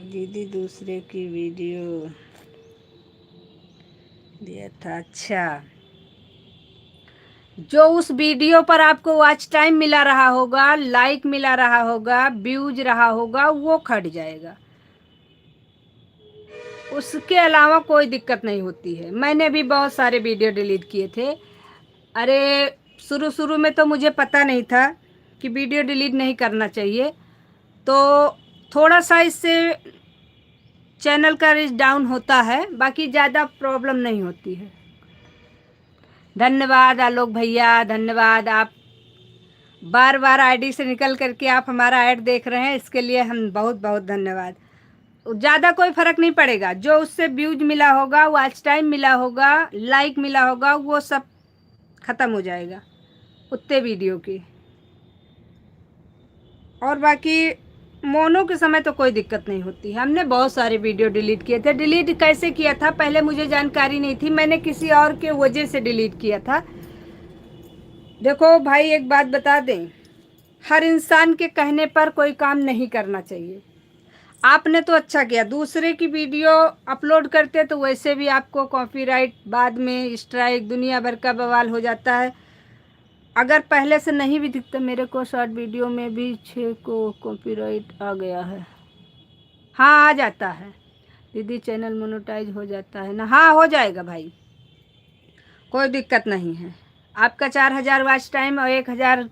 दीदी दूसरे की वीडियो दिया था, अच्छा। जो उस वीडियो पर आपको वॉच टाइम मिला रहा होगा, लाइक मिला रहा होगा, व्यूज रहा होगा, वो कट जाएगा। उसके अलावा कोई दिक्कत नहीं होती है। मैंने भी बहुत सारे वीडियो डिलीट किए थे। अरे शुरू शुरू में तो मुझे पता नहीं था कि वीडियो डिलीट नहीं करना चाहिए, तो थोड़ा सा इससे चैनल का रीच डाउन होता है, बाकी ज़्यादा प्रॉब्लम नहीं होती है। धन्यवाद आलोक भैया, धन्यवाद। आप बार बार आईडी से निकल करके आप हमारा ऐड देख रहे हैं, इसके लिए हम बहुत बहुत धन्यवाद। ज़्यादा कोई फ़र्क नहीं पड़ेगा। जो उससे व्यूज मिला होगा, वॉच टाइम मिला होगा, लाइक मिला होगा, वो सब ख़त्म हो जाएगा उतने वीडियो की। और बाकी मोनो के समय तो कोई दिक्कत नहीं होती। हमने बहुत सारे वीडियो डिलीट किए थे। डिलीट कैसे किया था पहले मुझे जानकारी नहीं थी, मैंने किसी और के वजह से डिलीट किया था। देखो भाई एक बात बता दें, हर इंसान के कहने पर कोई काम नहीं करना चाहिए। आपने तो अच्छा किया, दूसरे की वीडियो अपलोड करते तो वैसे भी आपको कॉपीराइट, बाद में स्ट्राइक, दुनिया भर का बवाल हो जाता है। अगर पहले से नहीं भी दिखता, मेरे को शॉर्ट वीडियो में भी 6 को कॉपीराइट आ गया है। हाँ आ जाता है दीदी, चैनल मोनेटाइज हो जाता है ना? हाँ हो जाएगा भाई। कोई दिक्कत नहीं है। आपका 4000 वॉच टाइम और 1000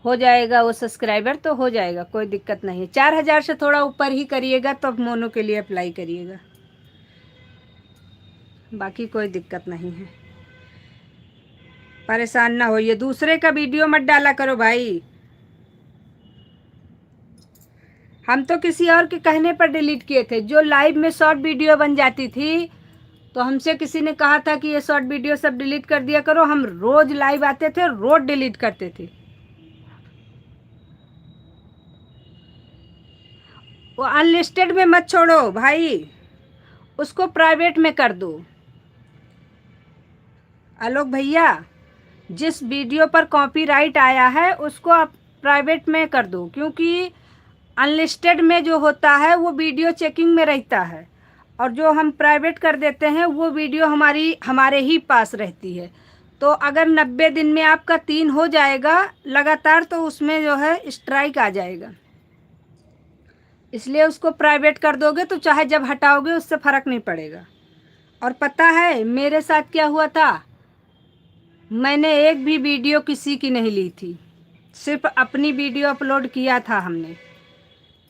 हो जाएगा वो सब्सक्राइबर, तो हो जाएगा, कोई दिक्कत नहीं है। 4000 से थोड़ा ऊपर ही करिएगा तो मोनो के लिए अप्लाई करिएगा, बाकी कोई दिक्कत नहीं है। परेशान ना होइए, दूसरे का वीडियो मत डाला करो भाई। हम तो किसी और के कहने पर डिलीट किए थे। जो लाइव में शॉर्ट वीडियो बन जाती थी तो हमसे किसी ने कहा था कि ये शॉर्ट वीडियो सब डिलीट कर दिया करो। हम रोज लाइव आते थे, रोज डिलीट करते थे। वो अनलिस्टेड में मत छोड़ो भाई, उसको प्राइवेट में कर दो। आलोक भैया, जिस वीडियो पर कॉपीराइट आया है उसको आप प्राइवेट में कर दो, क्योंकि अनलिस्टेड में जो होता है वो वीडियो चेकिंग में रहता है, और जो हम प्राइवेट कर देते हैं वो वीडियो हमारे ही पास रहती है। तो अगर 90 दिन में आपका 3 हो जाएगा लगातार तो उसमें जो है स्ट्राइक आ जाएगा। इसलिए उसको प्राइवेट कर दोगे तो चाहे जब हटाओगे उससे फ़र्क नहीं पड़ेगा। और पता है मेरे साथ क्या हुआ था? मैंने एक भी वीडियो किसी की नहीं ली थी, सिर्फ अपनी वीडियो अपलोड किया था हमने।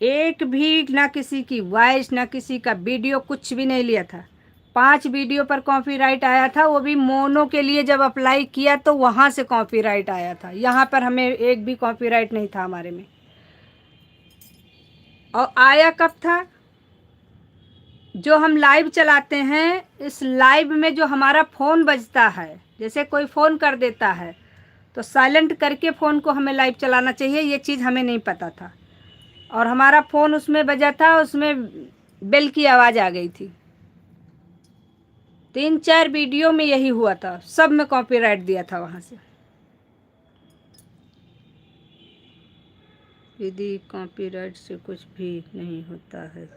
एक भी ना किसी की वॉइस ना किसी का वीडियो, कुछ भी नहीं लिया था। 5 वीडियो पर कॉपीराइट आया था, वो भी मोनो के लिए जब अप्लाई किया तो वहाँ से कॉपीराइट आया था। यहाँ पर हमें एक भी कॉपीराइट नहीं था हमारे में। और आया कब था? जो हम लाइव चलाते हैं, इस लाइव में जो हमारा फ़ोन बजता है, जैसे कोई फ़ोन कर देता है तो साइलेंट करके फ़ोन को हमें लाइव चलाना चाहिए। ये चीज़ हमें नहीं पता था, और हमारा फ़ोन उसमें बजा था, उसमें बेल की आवाज़ आ गई थी। 3-4 वीडियो में यही हुआ था, सब में कॉपीराइट दिया था वहाँ से। यदि कॉपीराइट से कुछ भी नहीं होता है।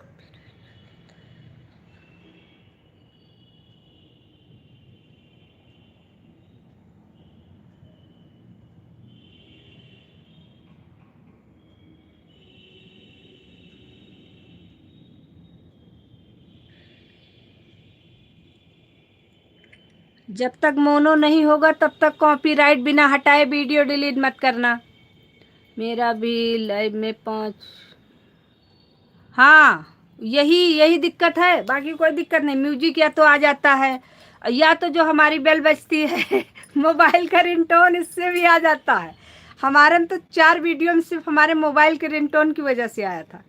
जब तक मोनो नहीं होगा तब तक कॉपीराइट बिना हटाए वीडियो डिलीट मत करना। मेरा भी लाइव में 5, हाँ यही यही दिक्कत है, बाकी कोई दिक्कत नहीं। म्यूजिक या तो आ जाता है, या तो जो हमारी बेल बजती है मोबाइल का रिंगटोन, इससे भी आ जाता है। हमारे में तो 4 वीडियो में सिर्फ हमारे मोबाइल के रिंगटोन की वजह से आया था।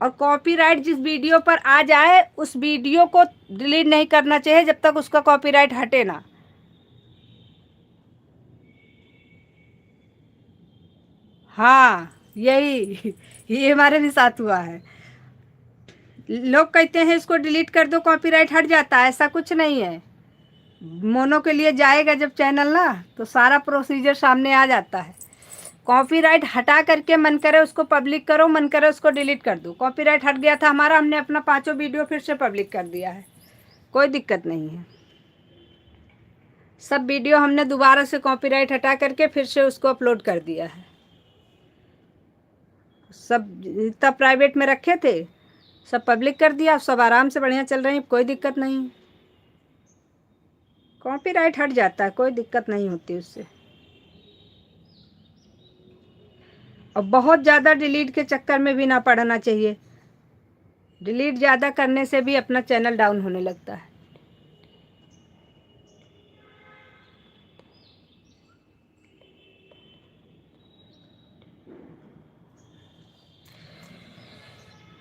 और कॉपीराइट जिस वीडियो पर आ जाए उस वीडियो को डिलीट नहीं करना चाहिए जब तक उसका कॉपीराइट हटे ना। हाँ यही ये हमारे भी साथ हुआ है। लोग कहते हैं इसको डिलीट कर दो कॉपीराइट हट जाता है, ऐसा कुछ नहीं है। मोनो के लिए जाएगा जब चैनल ना तो सारा प्रोसीजर सामने आ जाता है। कॉपीराइट हटा करके मन करे उसको पब्लिक करो, मन करे उसको डिलीट कर दो। कॉपीराइट हट गया था हमारा, हमने अपना 5 वीडियो फिर से पब्लिक कर दिया है, कोई दिक्कत नहीं है। सब वीडियो हमने दोबारा से कॉपीराइट हटा करके फिर से उसको अपलोड कर दिया है। सब जितना प्राइवेट में रखे थे सब पब्लिक कर दिया, सब आराम से बढ़िया चल रही, कोई दिक्कत नहीं। कॉपीराइट हट जाता है, कोई दिक्कत नहीं होती उससे। और बहुत ज़्यादा डिलीट के चक्कर में भी ना पड़ना चाहिए। डिलीट ज़्यादा करने से भी अपना चैनल डाउन होने लगता है।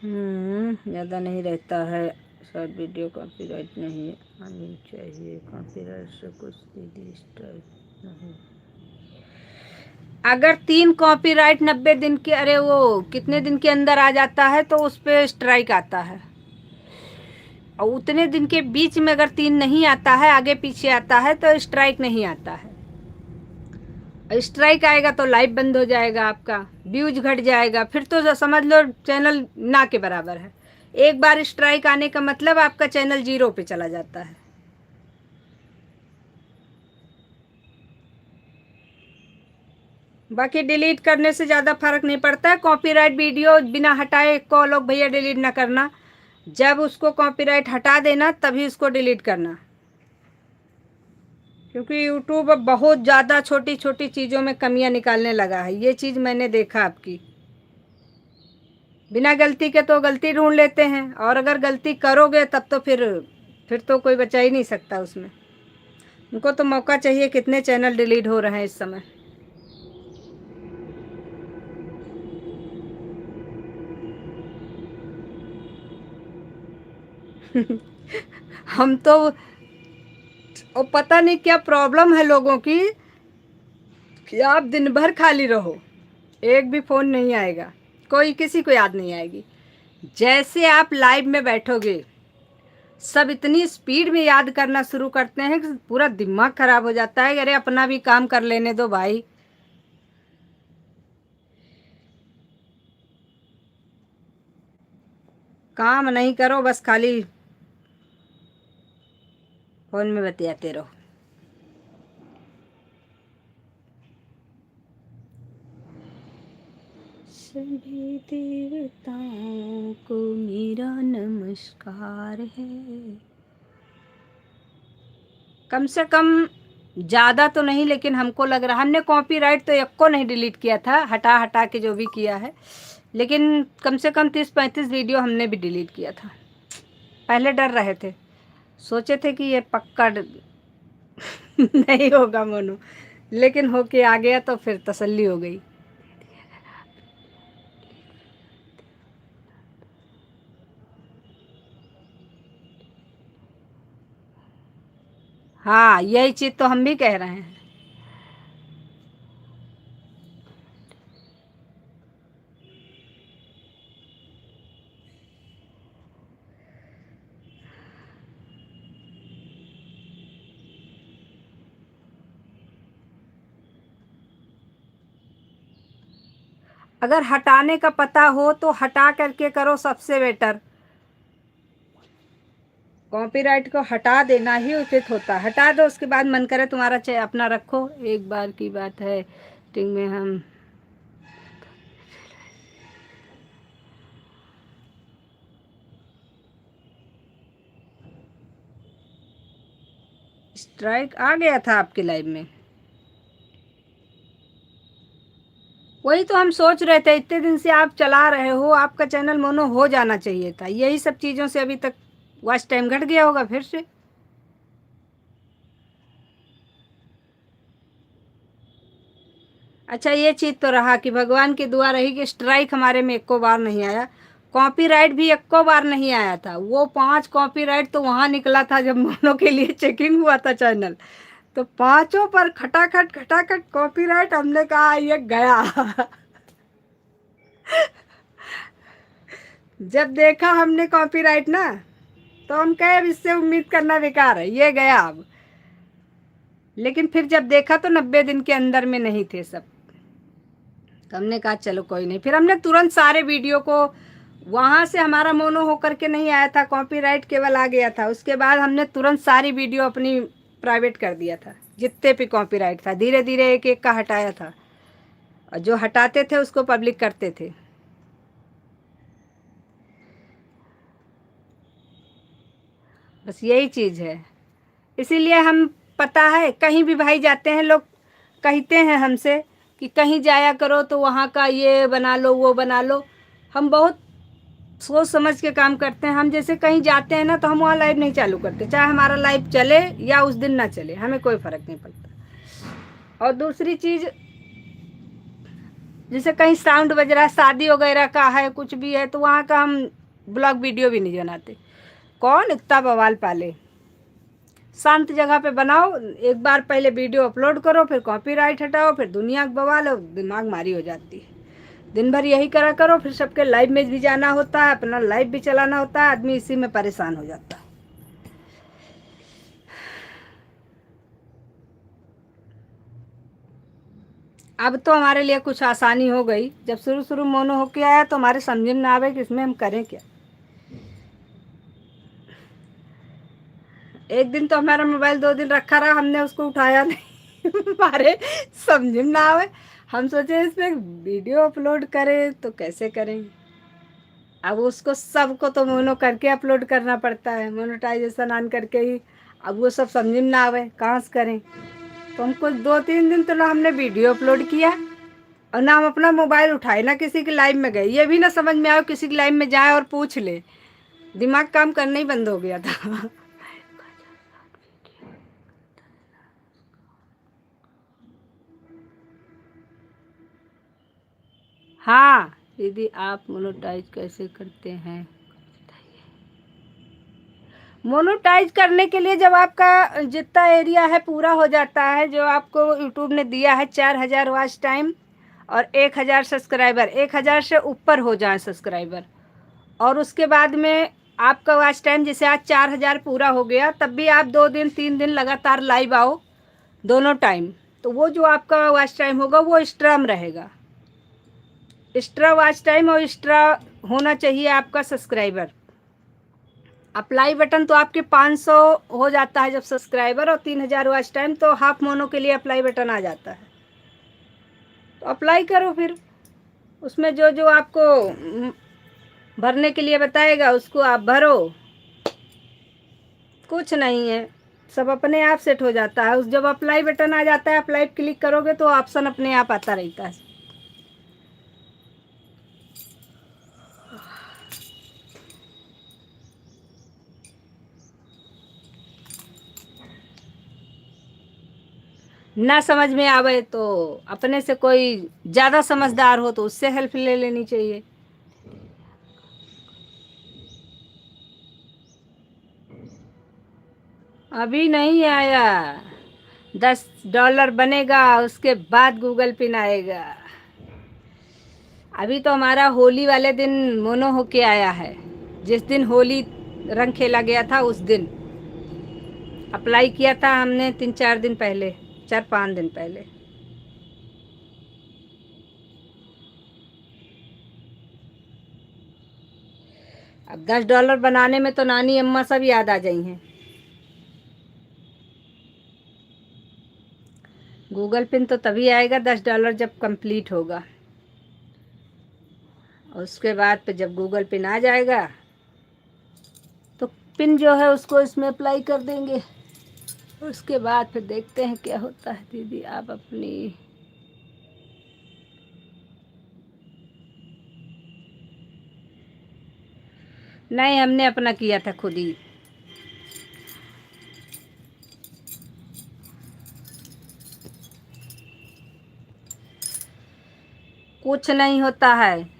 ज़्यादा नहीं रहता है शॉर्ट वीडियो, कॉपीराइट नहीं आनी चाहिए। कॉपीराइट से कुछ भी स्ट्राइक नहीं। अगर 3 कॉपीराइट 90 दिन के, अरे वो कितने दिन के अंदर आ जाता है तो उस पर स्ट्राइक आता है। और उतने दिन के बीच में अगर 3 नहीं आता है, आगे पीछे आता है, तो स्ट्राइक नहीं आता है। स्ट्राइक आएगा तो लाइव बंद हो जाएगा, आपका व्यूज घट जाएगा, फिर तो समझ लो चैनल ना के बराबर है। एक बार स्ट्राइक आने का मतलब आपका चैनल 0 पे चला जाता है। बाकी डिलीट करने से ज़्यादा फर्क नहीं पड़ता है। कॉपीराइट वीडियो बिना हटाए को लोग भैया डिलीट ना करना, जब उसको कॉपीराइट हटा देना तभी उसको डिलीट करना। क्योंकि यूट्यूब अब बहुत ज़्यादा छोटी छोटी चीज़ों में कमियां निकालने लगा है। ये चीज़ मैंने देखा आपकी। बिना गलती के तो गलती ढूंढ लेते हैं, और अगर गलती करोगे तब तो फिर तो कोई बचा ही नहीं सकता उसमें। उनको तो मौका चाहिए। कितने चैनल डिलीट हो रहे हैं इस समय। हम तो, और पता नहीं क्या प्रॉब्लम है लोगों की, कि आप दिन भर खाली रहो, एक भी फ़ोन नहीं आएगा, कोई किसी को याद नहीं आएगी। जैसे आप लाइव में बैठोगे, सब इतनी स्पीड में याद करना शुरू करते हैं कि पूरा दिमाग खराब हो जाता है। अरे अपना भी काम कर लेने दो भाई। काम नहीं करो, बस खाली फोन में बतियाते रहो। सभी देवताओं को मेरा नमस्कार है। कम से कम ज़्यादा तो नहीं, लेकिन हमको लग रहा, हमने कॉपीराइट तो एक को नहीं डिलीट किया था, हटा हटा के जो भी किया है, लेकिन कम से कम 30-35 वीडियो हमने भी डिलीट किया था। पहले डर रहे थे, सोचे थे कि ये पक्का नहीं होगा मोनू, लेकिन होके आ गया तो फिर तसल्ली हो गई। हाँ, यही चीज़ तो हम भी कह रहे हैं। अगर हटाने का पता हो तो हटा करके करो, सबसे बेटर। कॉपीराइट को हटा देना ही उचित होता है। हटा दो, उसके बाद मन करे तुम्हारा चाहे अपना रखो। एक बार की बात है, टिंग में हम स्ट्राइक आ गया था आपके लाइव में। वही तो हम सोच रहे थे, इतने दिन से आप चला रहे हो, आपका चैनल मोनो हो जाना चाहिए था। यही सब चीज़ों से अभी तक वॉच टाइम घट गया होगा फिर से। अच्छा, ये चीज़ तो रहा कि भगवान की दुआ रही कि स्ट्राइक हमारे में एको बार नहीं आया। कॉपीराइट भी एको बार नहीं आया था। वो 5 कॉपीराइट तो वहाँ निकला था जब मोनो के लिए चेकिंग हुआ था चैनल, तो पांचों पर खटाखट खटाखट कॉपीराइट। हमने कहा ये गया। जब देखा हमने कॉपीराइट ना, तो हम कहे अब इससे उम्मीद करना बेकार है, ये गया अब। लेकिन फिर जब देखा तो 90 दिन के अंदर में नहीं थे सब, तो हमने कहा चलो कोई नहीं। फिर हमने तुरंत सारे वीडियो को, वहाँ से हमारा मोनो होकर के नहीं आया था, कॉपीराइट केवल आ गया था। उसके बाद हमने तुरंत सारी वीडियो अपनी प्राइवेट कर दिया था, जितने भी कॉपीराइट था। धीरे धीरे एक एक का हटाया था, और जो हटाते थे उसको पब्लिक करते थे। बस यही चीज़ है। इसीलिए हम, पता है कहीं भी भाई जाते हैं, लोग कहते हैं हमसे कि कहीं जाया करो तो वहाँ का ये बना लो वो बना लो। हम बहुत सोच समझ के काम करते हैं। हम जैसे कहीं जाते हैं ना, तो हम वहाँ लाइव नहीं चालू करते, चाहे हमारा लाइव चले या उस दिन ना चले, हमें कोई फ़र्क नहीं पड़ता। और दूसरी चीज़, जैसे कहीं साउंड बज रहा है, शादी वगैरह का है, कुछ भी है, तो वहाँ का हम ब्लॉग वीडियो भी नहीं बनाते। कौन इतना बवाल पाले। शांत जगह पे बनाओ, एक बार पहले वीडियो अपलोड करो, फिर कॉपीराइट हटाओ, फिर दुनिया बवाल, और दिमाग मारी हो जाती है। दिन भर यही करा करो, फिर सबके लाइव में भी जाना होता है, अपना लाइव भी चलाना होता है, आदमी इसी में परेशान हो जाता है। अब तो हमारे लिए कुछ आसानी हो गई। जब शुरू शुरू मोनो होके आया तो हमारे समझ में ना आवे कि इसमें हम करें क्या। एक दिन तो हमारा मोबाइल 2 दिन रखा रहा, हमने उसको उठाया नहीं। हमारे समझ में ना आवे। हम सोचे इसमें वीडियो अपलोड करें तो कैसे करेंगे। अब उसको सबको तो मोनो करके अपलोड करना पड़ता है, मोनेटाइजेशन ऑन करके ही। अब वो सब समझ में ना आवे, कहाँ से करें। तो हमको 2-3 दिन तो ना हमने वीडियो अपलोड किया और ना हम अपना मोबाइल उठाए, ना किसी की लाइव में गए। ये भी ना समझ में आए किसी की लाइव में जाए और पूछ ले, दिमाग काम करना ही बंद हो गया था। हाँ दीदी, आप मोनेटाइज कैसे करते हैं? मोनेटाइज करने के लिए जब आपका जितना एरिया है पूरा हो जाता है, जो आपको यूट्यूब ने दिया है 4000 वॉच टाइम और 1000 सब्सक्राइबर, 1000 से ऊपर हो जाए सब्सक्राइबर, और उसके बाद में आपका वॉच टाइम जैसे आज 4000 पूरा हो गया, तब भी आप 2 दिन 3 दिन लगातार लाइव आओ दोनों टाइम, तो वो जो आपका वॉच टाइम होगा वो एक्स्ट्रा में रहेगा। एक्स्ट्रा वॉच टाइम और एक्स्ट्रा होना चाहिए आपका सब्सक्राइबर। अप्लाई बटन तो आपके 500 हो जाता है जब सब्सक्राइबर, और 3000 वॉच टाइम तो हाफ मोनो के लिए अप्लाई बटन आ जाता है। तो अप्लाई करो, फिर उसमें जो जो आपको भरने के लिए बताएगा उसको आप भरो। कुछ नहीं है, सब अपने आप सेट हो जाता है। उस जब अप्लाई बटन आ जाता है, अप्लाई क्लिक करोगे तो ऑप्शन अपने आप आता रहता है। ना समझ में आवे तो अपने से कोई ज़्यादा समझदार हो तो उससे हेल्प ले लेनी चाहिए। अभी नहीं आया, $10 बनेगा उसके बाद गूगल पिन आएगा। अभी तो हमारा होली वाले दिन मोनो होके आया है, जिस दिन होली रंग खेला गया था उस दिन अप्लाई किया था हमने, 3-4 दिन पहले, 4-5 दिन पहले। अब $10 बनाने में तो नानी अम्मा सब याद आ जाई हैं। गूगल पिन तो तभी आएगा $10 जब कंप्लीट होगा। और उसके बाद फिर जब गूगल पिन आ जाएगा तो पिन जो है उसको इसमें अप्लाई कर देंगे। उसके बाद फिर देखते हैं क्या होता है। दीदी आप अपनी नहीं, हमने अपना किया था खुद ही। कुछ नहीं होता है,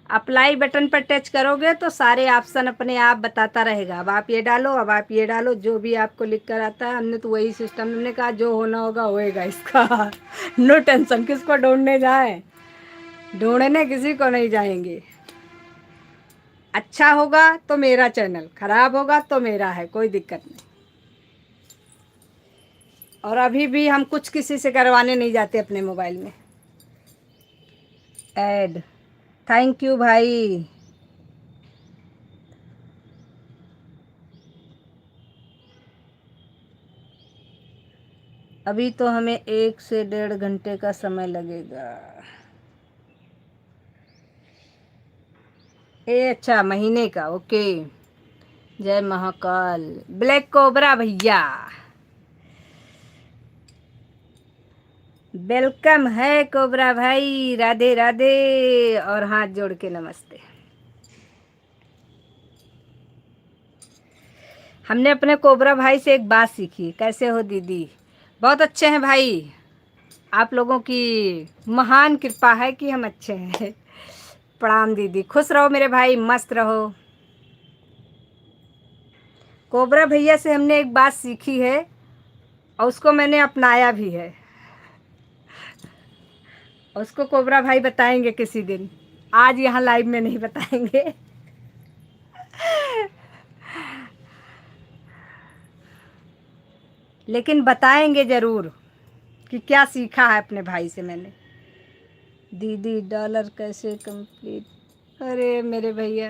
अप्लाई बटन पर टच करोगे तो सारे ऑप्शन अपने आप बताता रहेगा। अब आप ये डालो, अब आप ये डालो, जो भी आपको लिख कर आता है। हमने तो वही सिस्टम, हमने कहा जो होना होगा होएगा इसका। नो टेंशन, किसको ढूंढने जाए, ढूंढने किसी को नहीं जाएंगे। अच्छा होगा तो मेरा चैनल, खराब होगा तो मेरा है, कोई दिक्कत नहीं। और अभी भी हम कुछ किसी से करवाने नहीं जाते अपने मोबाइल में ऐड। थैंक यू भाई। अभी तो हमें 1 से 1.5 घंटे का समय लगेगा। अच्छा, महीने का, ओके। जय महाकाल, ब्लैक कोबरा भैया, वेलकम है कोबरा भाई, राधे राधे और हाथ जोड़ के नमस्ते। हमने अपने कोबरा भाई से एक बात सीखी। कैसे हो दीदी? बहुत अच्छे हैं भाई, आप लोगों की महान कृपा है कि हम अच्छे हैं। प्रणाम दीदी, खुश रहो मेरे भाई, मस्त रहो। कोबरा भैया से हमने एक बात सीखी है और उसको मैंने अपनाया भी है। उसको कोबरा भाई बताएंगे किसी दिन, आज यहाँ लाइव में नहीं बताएंगे। लेकिन बताएंगे ज़रूर कि क्या सीखा है अपने भाई से मैंने। दीदी डॉलर कैसे कंप्लीट? अरे मेरे भैया,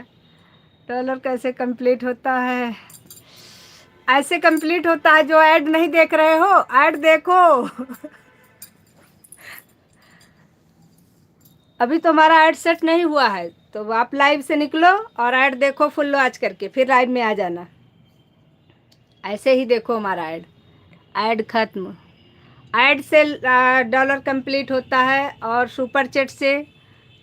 डॉलर कैसे कंप्लीट होता है? ऐसे कंप्लीट होता है, जो ऐड नहीं देख रहे हो ऐड देखो। अभी तो हमारा ऐड सेट नहीं हुआ है, तो आप लाइव से निकलो और ऐड देखो फुल वॉच करके, फिर लाइव में आ जाना। ऐसे ही देखो हमारा ऐड, ऐड खत्म। ऐड से डॉलर कंप्लीट होता है, और सुपर चैट से,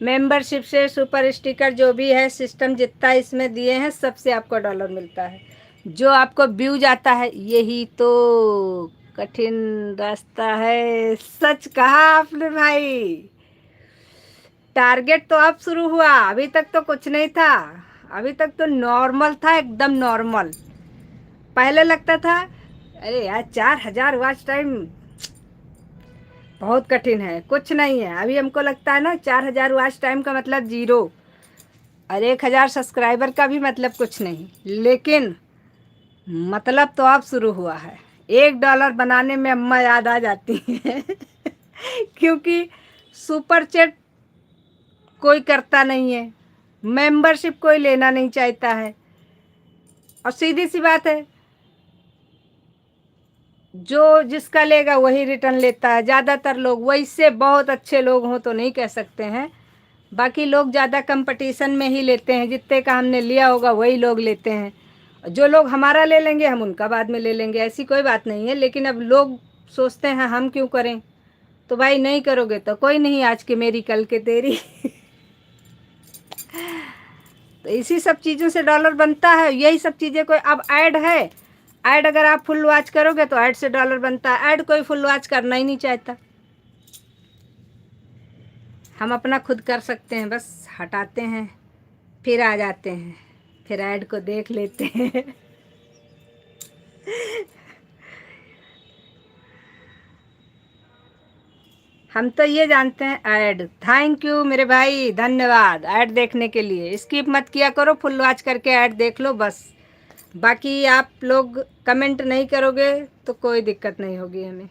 मेंबरशिप से, सुपर स्टिकर जो भी है सिस्टम जितना इसमें दिए हैं सबसे आपको डॉलर मिलता है। जो आपको व्यूज आता है, यही तो कठिन रास्ता है। सच कहा आपने भाई। टारगेट तो अब शुरू हुआ, अभी तक तो कुछ नहीं था। अभी तक तो नॉर्मल था, एकदम नॉर्मल। पहले लगता था अरे यार 4,000 वॉच टाइम बहुत कठिन है, कुछ नहीं है। अभी हमको लगता है ना 4,000 वॉच टाइम का मतलब जीरो, और 1,000 सब्सक्राइबर का भी मतलब कुछ नहीं। लेकिन मतलब तो अब शुरू हुआ है। $1 बनाने में अम्मा याद आ जाती है क्योंकि सुपर चैट कोई करता नहीं है, मेंबरशिप कोई लेना नहीं चाहता है, और सीधी सी बात है, जो जिसका लेगा वही रिटर्न लेता है ज़्यादातर लोग। वैसे बहुत अच्छे लोग हों तो नहीं कह सकते हैं, बाकी लोग ज़्यादा कंपटीशन में ही लेते हैं। जितने का हमने लिया होगा वही लोग लेते हैं। जो लोग हमारा ले लेंगे हम उनका बाद में ले लेंगे, ऐसी कोई बात नहीं है। लेकिन अब लोग सोचते हैं हम क्यों करें, तो भाई नहीं करोगे तो कोई नहीं, आज के मेरी कल के तेरी तो इसी सब चीज़ों से डॉलर बनता है, यही सब चीज़ें। कोई अब ऐड है, ऐड अगर आप फुल वॉच करोगे तो ऐड से डॉलर बनता है। ऐड कोई फुल वॉच करना ही नहीं चाहता। हम अपना खुद कर सकते हैं, बस हटाते हैं फिर आ जाते हैं, फिर ऐड को देख लेते हैं हम तो ये जानते हैं ऐड। थैंक यू मेरे भाई, धन्यवाद ऐड देखने के लिए। स्किप मत किया करो, फुल वॉच करके ऐड देख लो बस। बाकी आप लोग कमेंट नहीं करोगे तो कोई दिक्कत नहीं होगी हमें,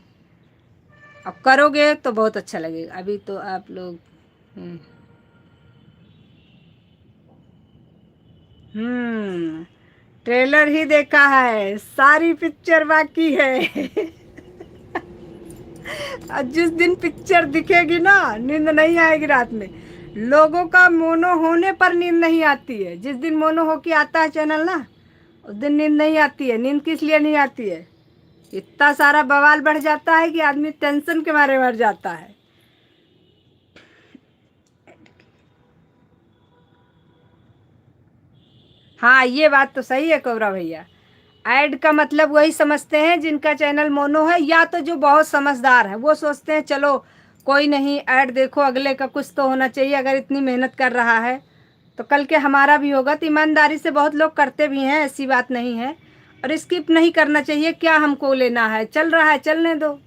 अब करोगे तो बहुत अच्छा लगेगा। अभी तो आप लोग ट्रेलर ही देखा है, सारी पिक्चर बाकी है और जिस दिन पिक्चर दिखेगी ना नींद नहीं आएगी रात में। लोगों का मोनो होने पर नींद नहीं आती है। जिस दिन मोनो हो के आता है चैनल ना, उस दिन नींद नहीं आती है। नींद किस लिए नहीं आती है, इतना सारा बवाल बढ़ जाता है कि आदमी टेंशन के मारे मर जाता है। हाँ ये बात तो सही है कोबरा भैया। ऐड का मतलब वही समझते हैं जिनका चैनल मोनो है, या तो जो बहुत समझदार है वो सोचते हैं चलो कोई नहीं, ऐड देखो अगले का कुछ तो होना चाहिए। अगर इतनी मेहनत कर रहा है तो कल के हमारा भी होगा। तो ईमानदारी से बहुत लोग करते भी हैं, ऐसी बात नहीं है। और स्किप नहीं करना चाहिए, क्या हमको लेना है, चल रहा है चलने दो।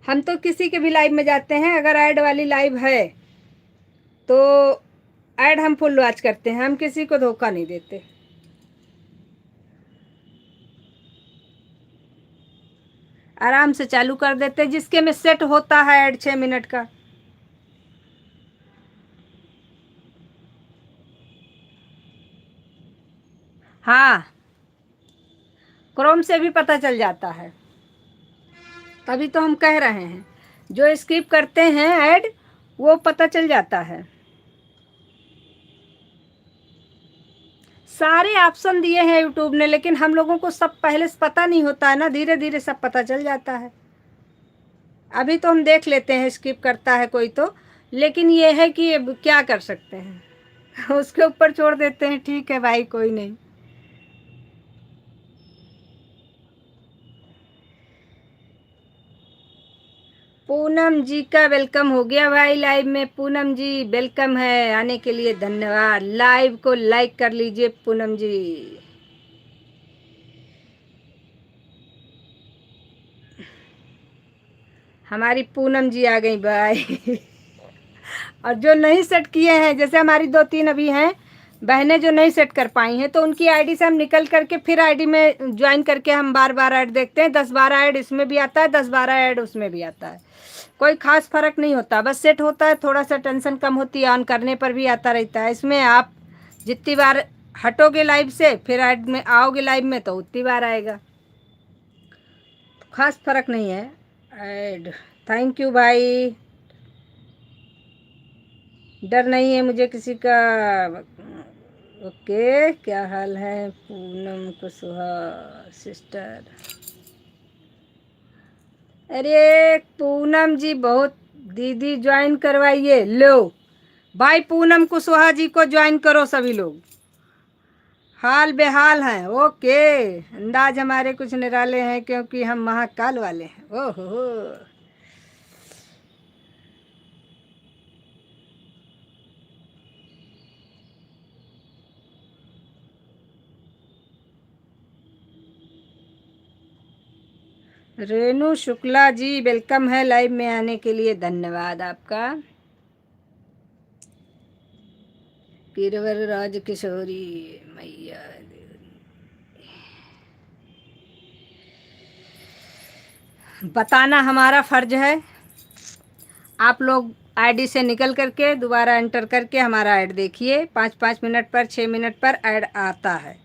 हम तो किसी के भी लाइव में जाते हैं, अगर ऐड वाली लाइव है तो ऐड हम फुल वॉच करते हैं, हम किसी को धोखा नहीं देते। आराम से चालू कर देते हैं, जिसके में सेट होता है ऐड 6 मिनट का। हाँ क्रोम से भी पता चल जाता है, तभी तो हम कह रहे हैं जो स्किप करते हैं ऐड वो पता चल जाता है। सारे ऑप्शन दिए हैं यूट्यूब ने, लेकिन हम लोगों को सब पहले से पता नहीं होता है ना, धीरे धीरे सब पता चल जाता है। अभी तो हम देख लेते हैं स्किप करता है कोई तो, लेकिन ये है कि अब क्या कर सकते हैं उसके ऊपर छोड़ देते हैं, ठीक है भाई कोई नहीं। पूनम जी का वेलकम हो गया भाई लाइव में। पूनम जी वेलकम है, आने के लिए धन्यवाद। लाइव को लाइक कर लीजिए पूनम जी। हमारी पूनम जी आ गई भाई और जो नहीं सेट किए हैं, जैसे हमारी 2-3 अभी हैं बहनें जो नहीं सेट कर पाई हैं, तो उनकी आईडी से हम निकल करके फिर आईडी में ज्वाइन करके हम बार बार ऐड देखते हैं। 10-12 ऐड इसमें भी आता है, 10-12 ऐड उसमें भी आता है। कोई खास फर्क नहीं होता, बस सेट होता है, थोड़ा सा टेंशन कम होती है, ऑन करने पर भी आता रहता है। इसमें आप जितनी बार हटोगे लाइव से फिर ऐड में आओगे लाइव में तो उतनी बार आएगा, खास फर्क नहीं है। ऐड थैंक यू भाई, डर नहीं है मुझे किसी का। ओके, क्या हाल है पूनम कुशवाहा सिस्टर? अरे पूनम जी, बहुत दीदी ज्वाइन करवाइए। लो भाई, पूनम कुशवाहा जी को ज्वाइन करो सभी लोग। हाल बेहाल हैं। ओके, अंदाज हमारे कुछ निराले हैं क्योंकि हम महाकाल वाले हैं। ओहो, रेणु शुक्ला जी वेलकम है लाइव में आने के लिए, धन्यवाद आपका। पीरवर राज किशोरी मैया, बताना हमारा फर्ज है। आप लोग आईडी से निकल करके दोबारा एंटर करके हमारा ऐड देखिए। 5-5 मिनट पर 6 मिनट पर ऐड आता है,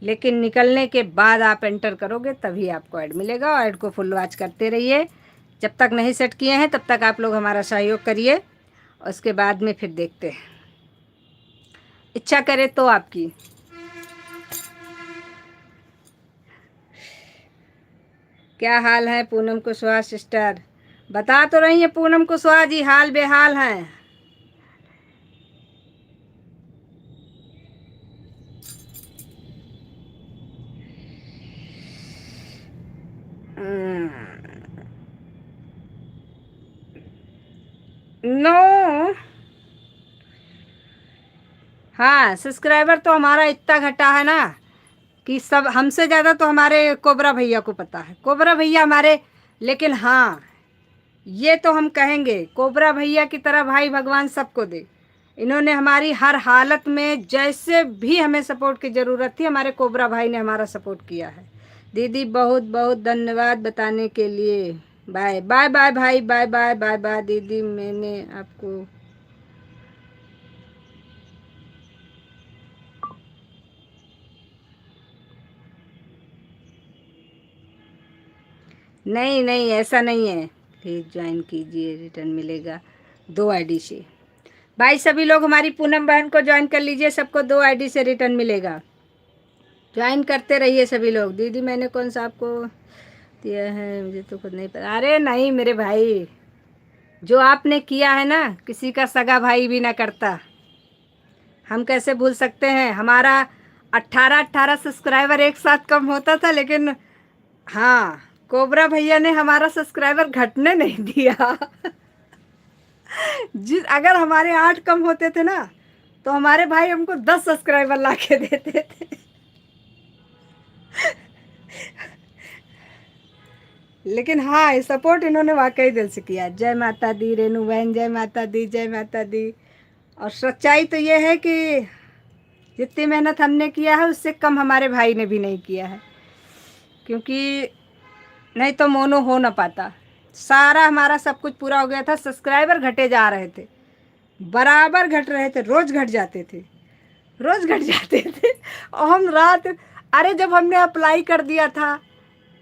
लेकिन निकलने के बाद आप एंटर करोगे तभी आपको ऐड मिलेगा। और ऐड को फुल वॉच करते रहिए। जब तक नहीं सेट किए हैं तब तक आप लोग हमारा सहयोग करिए, उसके बाद में फिर देखते हैं, इच्छा करे तो आपकी। क्या हाल है पूनम कुशवाहा सिस्टर? बता तो रही है पूनम कुशवाहा जी, हाल बेहाल हैं। नो, हाँ सब्सक्राइबर तो हमारा इतना घटा है ना कि सब हमसे ज़्यादा तो हमारे कोबरा भैया को पता है। कोबरा भैया हमारे, लेकिन हाँ ये तो हम कहेंगे, कोबरा भैया की तरह भाई भगवान सबको दे। इन्होंने हमारी हर हालत में जैसे भी हमें सपोर्ट की ज़रूरत थी, हमारे कोबरा भाई ने हमारा सपोर्ट किया है। दीदी बहुत बहुत धन्यवाद बताने के लिए। बाय बाय बाय भाई, बाय बाय बाय बाय दीदी, मैंने आपको नहीं नहीं ऐसा नहीं है। प्लीज़ ज्वाइन कीजिए, रिटर्न मिलेगा 2 आईडी से। भाई सभी लोग हमारी पूनम बहन को ज्वाइन कर लीजिए, सबको 2 आईडी से रिटर्न मिलेगा। ज्वाइन करते रहिए सभी लोग। दीदी मैंने कौन सा आपको दिया है, मुझे तो खुद नहीं पता। अरे नहीं मेरे भाई, जो आपने किया है ना, किसी का सगा भाई भी ना करता। हम कैसे भूल सकते हैं? हमारा 18 सब्सक्राइबर एक साथ कम होता था, लेकिन हाँ कोबरा भैया ने हमारा सब्सक्राइबर घटने नहीं दिया। जिस अगर हमारे 8 कम होते थे ना, तो हमारे भाई हमको 10 सब्सक्राइबर ला के देते थे। लेकिन हाँ, सपोर्ट इन्होंने वाकई दिल से किया। जय माता दी रेनू बहन, जय माता दी, जय माता दी। और सच्चाई तो ये है कि जितनी मेहनत हमने किया है उससे कम हमारे भाई ने भी नहीं किया है, क्योंकि नहीं तो मोनो हो ना पाता। सारा हमारा सब कुछ पूरा हो गया था। सब्सक्राइबर घटे जा रहे थे, बराबर घट रहे थे, रोज घट जाते थे, रोज घट जाते थे। और हम रात, अरे जब हमने अप्लाई कर दिया था,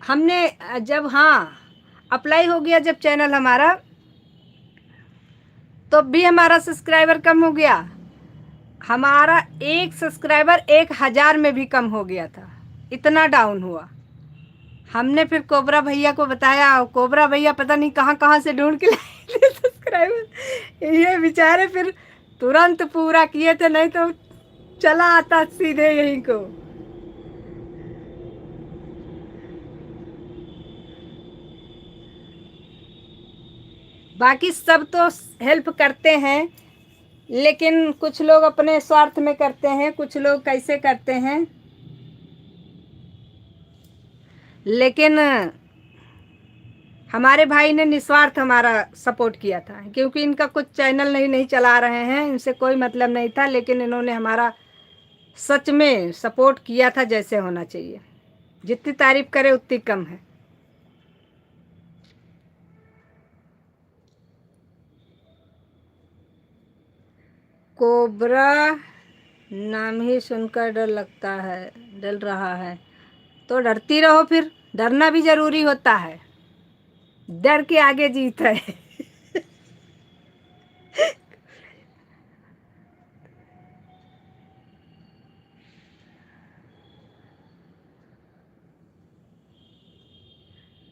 हमने जब हाँ अप्लाई हो गया जब चैनल हमारा, तो भी हमारा सब्सक्राइबर कम हो गया। हमारा एक सब्सक्राइबर 1000 में भी कम हो गया था, इतना डाउन हुआ। हमने फिर कोबरा भैया को बताया, और कोबरा भैया पता नहीं कहाँ कहाँ से ढूंढ के लाए थे सब्सक्राइबर। ये बेचारे फिर तुरंत पूरा किए थे, नहीं तो चला आता सीधे यहीं को। बाकी सब तो हेल्प करते हैं, लेकिन कुछ लोग अपने स्वार्थ में करते हैं, कुछ लोग कैसे करते हैं। लेकिन हमारे भाई ने निस्वार्थ हमारा सपोर्ट किया था, क्योंकि इनका कुछ चैनल नहीं चला रहे हैं, इनसे कोई मतलब नहीं था, लेकिन इन्होंने हमारा सच में सपोर्ट किया था जैसे होना चाहिए। जितनी तारीफ करे उतनी कम है। कोबरा नाम ही सुनकर डर लगता है, डर रहा है तो डरती रहो, फिर डरना भी जरूरी होता है। डर के आगे जीत है।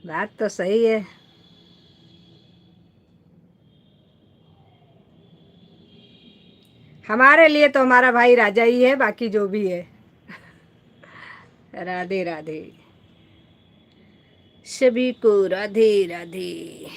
बात तो सही है। हमारे लिए तो हमारा भाई राजा ही है, बाकी जो भी है। राधे राधे, सभी को राधे राधे।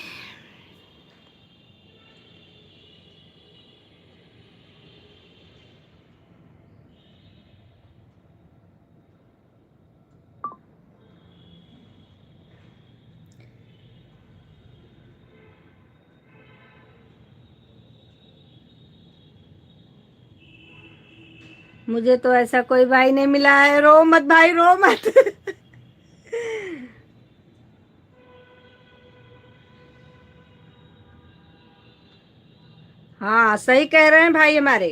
मुझे तो ऐसा कोई भाई नहीं मिला है, रो मत भाई, रो मत। हाँ सही कह रहे हैं भाई हमारे।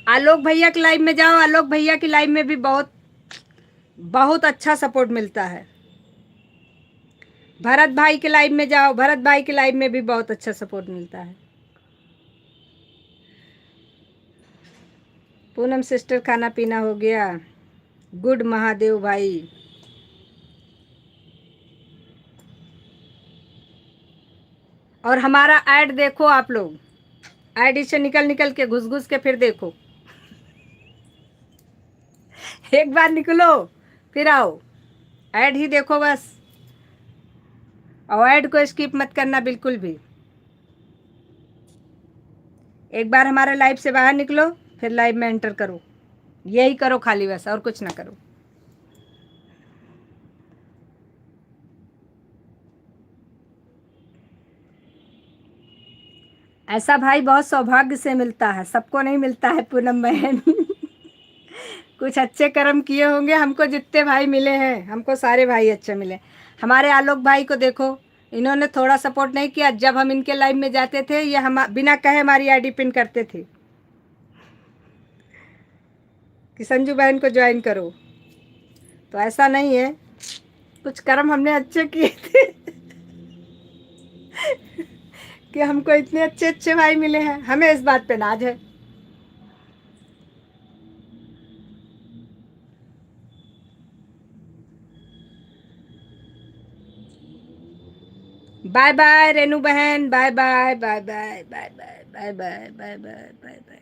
आलोक भैया की लाइव में जाओ, आलोक भैया की लाइव में भी बहुत बहुत अच्छा सपोर्ट मिलता है। भरत भाई के लाइव में जाओ, भरत भाई के लाइव में भी बहुत अच्छा सपोर्ट मिलता है। पूनम सिस्टर, खाना पीना हो गया? गुड महादेव भाई। और हमारा ऐड देखो आप लोग, ऐड से निकल निकल के घुस घुस के फिर देखो। एक बार निकलो फिर आओ, ऐड ही देखो बस। और ऐड को स्किप मत करना बिल्कुल भी। एक बार हमारे लाइव से बाहर निकलो, फिर लाइव में एंटर करो। यही करो खाली, बस और कुछ ना करो। ऐसा भाई बहुत सौभाग्य से मिलता है, सबको नहीं मिलता है पूनम बहन। कुछ अच्छे कर्म किए होंगे, हमको जितने भाई मिले हैं, हमको सारे भाई अच्छे मिले। हमारे आलोक भाई को देखो, इन्होंने थोड़ा सपोर्ट नहीं किया। जब हम इनके लाइव में जाते थे, ये हम बिना कहे हमारी आईडी पिन करते थे कि संजू बहन को ज्वाइन करो। तो ऐसा नहीं है, कुछ कर्म हमने अच्छे किए थे कि हमको इतने अच्छे अच्छे भाई मिले हैं। हमें इस बात पे नाज है। बाय बाय रेनू बहन, bye bye bye bye bye bye bye bye bye bye bye bye.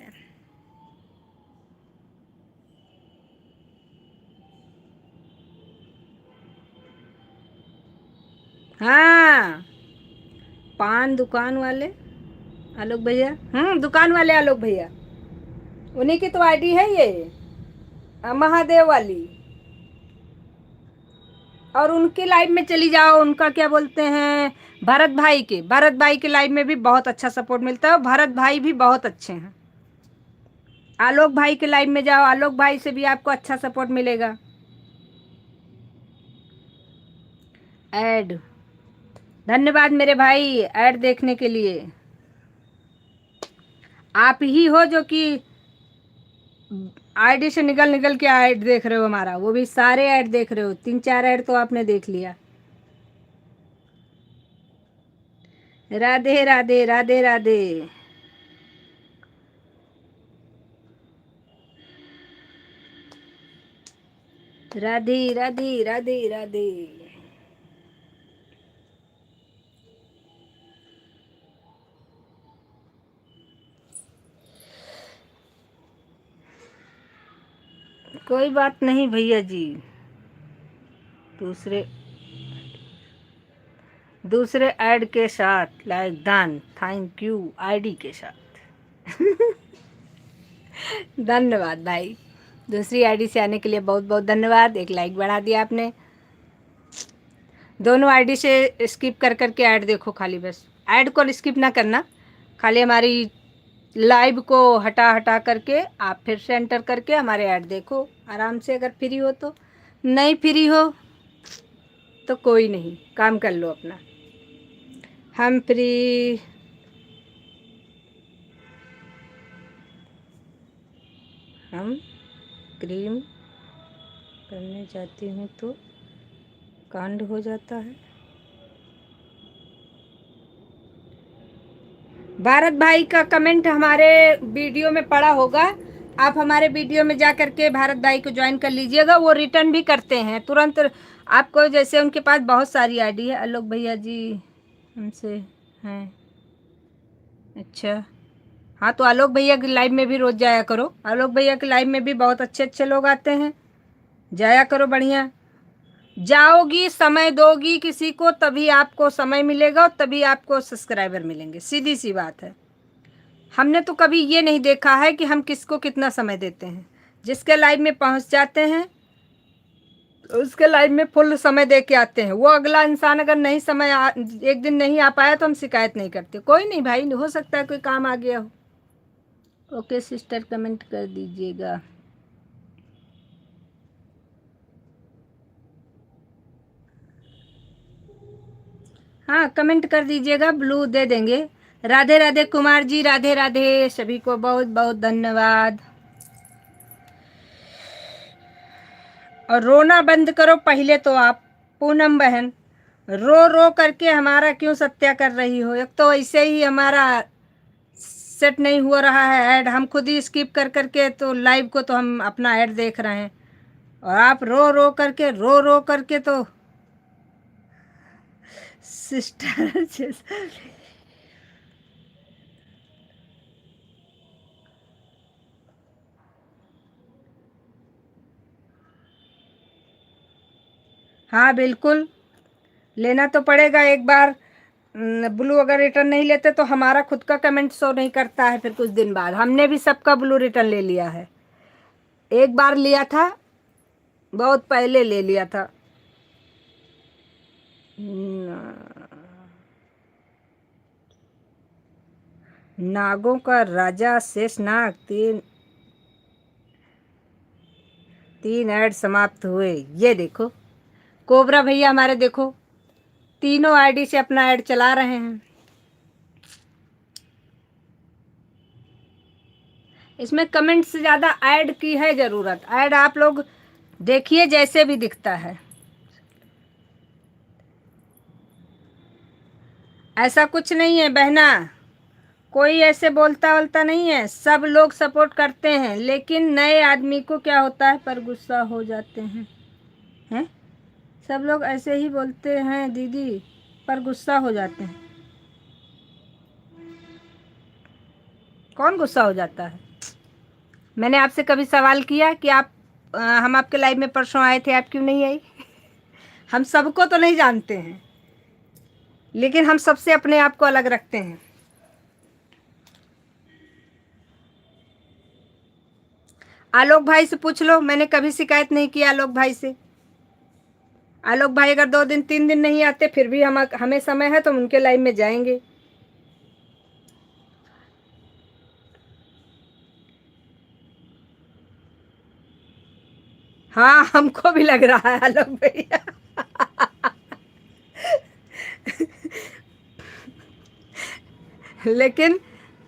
हाँ, पान दुकान वाले आलोक भैया, दुकान वाले आलोक भैया, उन्हीं की तो आईडी है ये, महादेव वाली। और उनके लाइव में चली जाओ, उनका क्या बोलते हैं, भरत भाई के लाइव में भी बहुत अच्छा सपोर्ट मिलता है। भरत भाई भी बहुत अच्छे हैं। आलोक भाई के लाइव में जाओ, आलोक भाई से भी आपको अच्छा सपोर्ट मिलेगा। ऐड, धन्यवाद मेरे भाई ऐड देखने के लिए। आप ही हो जो कि आईडी से निकल निकल के ऐड देख रहे हो हमारा, वो भी सारे ऐड देख रहे हो। 3-4 ऐड तो आपने देख लिया। राधे राधे राधे राधे। राधे राधे राधे राधे। कोई बात नहीं भैया जी, दूसरे दूसरे ऐड के साथ लाइक दान, थैंक यू आईडी के साथ। धन्यवाद भाई, दूसरी आईडी से आने के लिए बहुत बहुत धन्यवाद। एक लाइक बढ़ा दिया आपने। दोनों आईडी से स्किप कर करके ऐड देखो खाली, बस ऐड को स्किप ना करना, खाली हमारी लाइव को हटा हटा करके आप फिर से एंटर करके हमारे ऐड देखो आराम से। अगर फ्री हो तो, नहीं फ्री हो तो कोई नहीं, काम कर लो अपना। हम फ्री, हम क्रीम करने जाती हूँ तो कांड हो जाता है। भारत भाई का कमेंट हमारे वीडियो में पड़ा होगा, आप हमारे वीडियो में जा करके भारत भाई को ज्वाइन कर लीजिएगा, वो रिटर्न भी करते हैं तुरंत आपको। जैसे उनके पास बहुत सारी आईडी है। आलोक भैया जी हमसे हैं, अच्छा। हाँ तो आलोक भैया की लाइव में भी रोज़ जाया करो। आलोक भैया की लाइव में भी बहुत अच्छे अच्छे लोग आते हैं, जाया करो। बढ़िया जाओगी, समय दोगी किसी को, तभी आपको समय मिलेगा और तभी आपको सब्सक्राइबर मिलेंगे। सीधी सी बात है। हमने तो कभी ये नहीं देखा है कि हम किसको कितना समय देते हैं। जिसके लाइव में पहुंच जाते हैं उसके लाइव में फुल समय दे के आते हैं। वो अगला इंसान अगर नहीं एक दिन नहीं आ पाया तो हम शिकायत नहीं करते। कोई नहीं भाई, हो सकता है कोई काम आ गया हो। ओके सिस्टर, कमेंट कर दीजिएगा। हाँ कमेंट कर दीजिएगा, ब्लू दे देंगे। राधे राधे कुमार जी, राधे राधे। सभी को बहुत बहुत धन्यवाद। और रोना बंद करो पहले तो आप। पूनम बहन, रो रो करके हमारा क्यों सत्या कर रही हो? एक तो ऐसे ही हमारा सेट नहीं हो रहा है ऐड, हम खुद ही स्किप कर करके तो लाइव को तो हम अपना ऐड देख रहे हैं, और आप रो करके तो सिस्टर हाँ बिल्कुल, लेना तो पड़ेगा एक बार। ब्लू अगर रिटर्न नहीं लेते तो हमारा खुद का कमेंट शो नहीं करता है। फिर कुछ दिन बाद हमने भी सबका ब्लू रिटर्न ले लिया है। एक बार लिया था, बहुत पहले ले लिया था। नागों का राजा शेषनाग, तीन ऐड समाप्त हुए। ये देखो कोबरा भैया हमारे, देखो तीनों आईडी से अपना ऐड चला रहे हैं। इसमें कमेंट से ज़्यादा ऐड की है ज़रूरत। ऐड आप लोग देखिए जैसे भी दिखता है, ऐसा कुछ नहीं है बहना। कोई ऐसे बोलता नहीं है, सब लोग सपोर्ट करते हैं। लेकिन नए आदमी को क्या होता है, पर गुस्सा हो जाते हैं। सब लोग ऐसे ही बोलते हैं दीदी, पर गुस्सा हो जाते हैं। कौन गुस्सा हो जाता है? मैंने आपसे कभी सवाल किया कि हम आपके लाइव में परसों आए थे, आप क्यों नहीं आई? हम सबको तो नहीं जानते हैं, लेकिन हम सबसे अपने आप को अलग रखते हैं। आलोक भाई से पूछ लो, मैंने कभी शिकायत नहीं किया आलोक भाई से। आलोक भाई अगर 2 दिन 3 दिन नहीं आते फिर भी हमें समय है तो हम उनके लाइव में जाएंगे। हाँ हमको भी लग रहा है आलोक भैया। लेकिन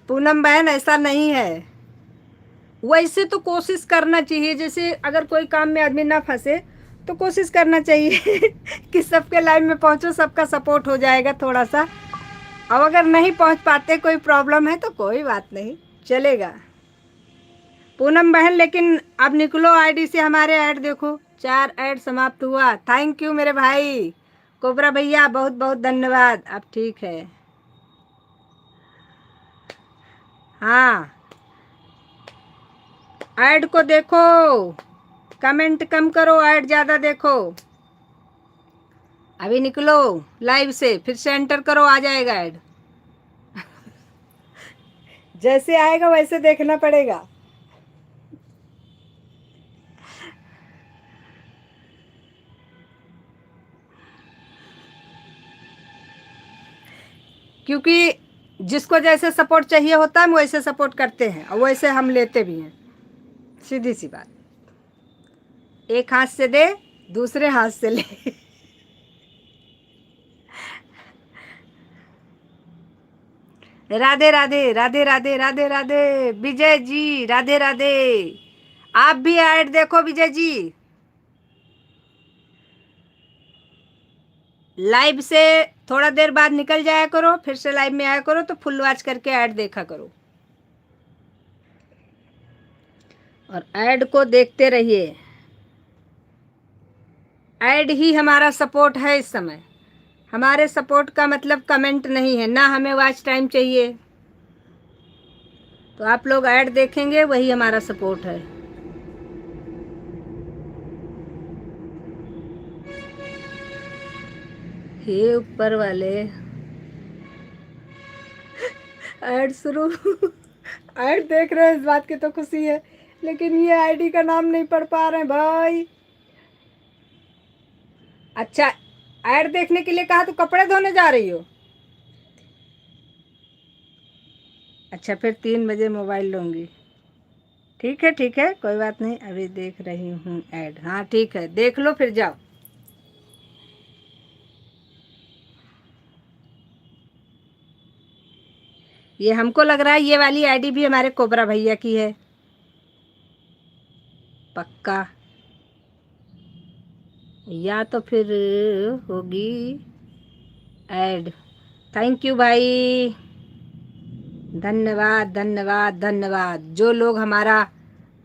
पूनम बहन ऐसा नहीं है। वैसे तो कोशिश करना चाहिए, जैसे अगर कोई काम में आदमी ना फंसे तो कोशिश करना चाहिए कि सबके लाइव में पहुंचो, सबका सपोर्ट हो जाएगा थोड़ा सा। अब अगर नहीं पहुंच पाते, कोई प्रॉब्लम है तो कोई बात नहीं, चलेगा। पूनम बहन लेकिन अब निकलो आईडी से। हमारे ऐड देखो, 4 ऐड समाप्त हुआ। थैंक यू मेरे भाई कोबरा भैया, बहुत बहुत धन्यवाद। अब ठीक है। हाँ ऐड को देखो, कमेंट कम करो, ऐड ज़्यादा देखो। अभी निकलो लाइव से, फिर से एंटर करो, आ जाएगा ऐड। जैसे आएगा वैसे देखना पड़ेगा। क्योंकि जिसको जैसे सपोर्ट चाहिए होता है हम वैसे सपोर्ट करते हैं और वैसे हम लेते भी हैं। सीधी सी बात, एक हाथ से दे दूसरे हाथ से ले। राधे राधे राधे राधे राधे राधे विजय जी, राधे राधे। आप भी ऐड देखो विजय जी। लाइव से थोड़ा देर बाद निकल जाया करो, फिर से लाइव में आया करो तो फुल वॉच करके ऐड देखा करो। और ऐड को देखते रहिए। ऐड ही हमारा सपोर्ट है इस समय। हमारे सपोर्ट का मतलब कमेंट नहीं है, ना हमें वॉच टाइम चाहिए। तो आप लोग ऐड देखेंगे, वही हमारा सपोर्ट है। हे ऊपर वाले, ऐड शुरू। ऐड देख रहे हैं, इस बात की तो खुशी है, लेकिन ये आईडी का नाम नहीं पढ़ पा रहे हैं भाई। अच्छा, ऐड देखने के लिए कहा तो कपड़े धोने जा रही हो? अच्छा, फिर 3 बजे मोबाइल लूँगी। ठीक है, कोई बात नहीं, अभी देख रही हूँ ऐड। हाँ ठीक है, देख लो फिर जाओ। ये हमको लग रहा है ये वाली आईडी भी हमारे कोबरा भैया की है, पक्का। या तो फिर होगी ऐड। थैंक यू भाई, धन्यवाद धन्यवाद धन्यवाद। जो लोग हमारा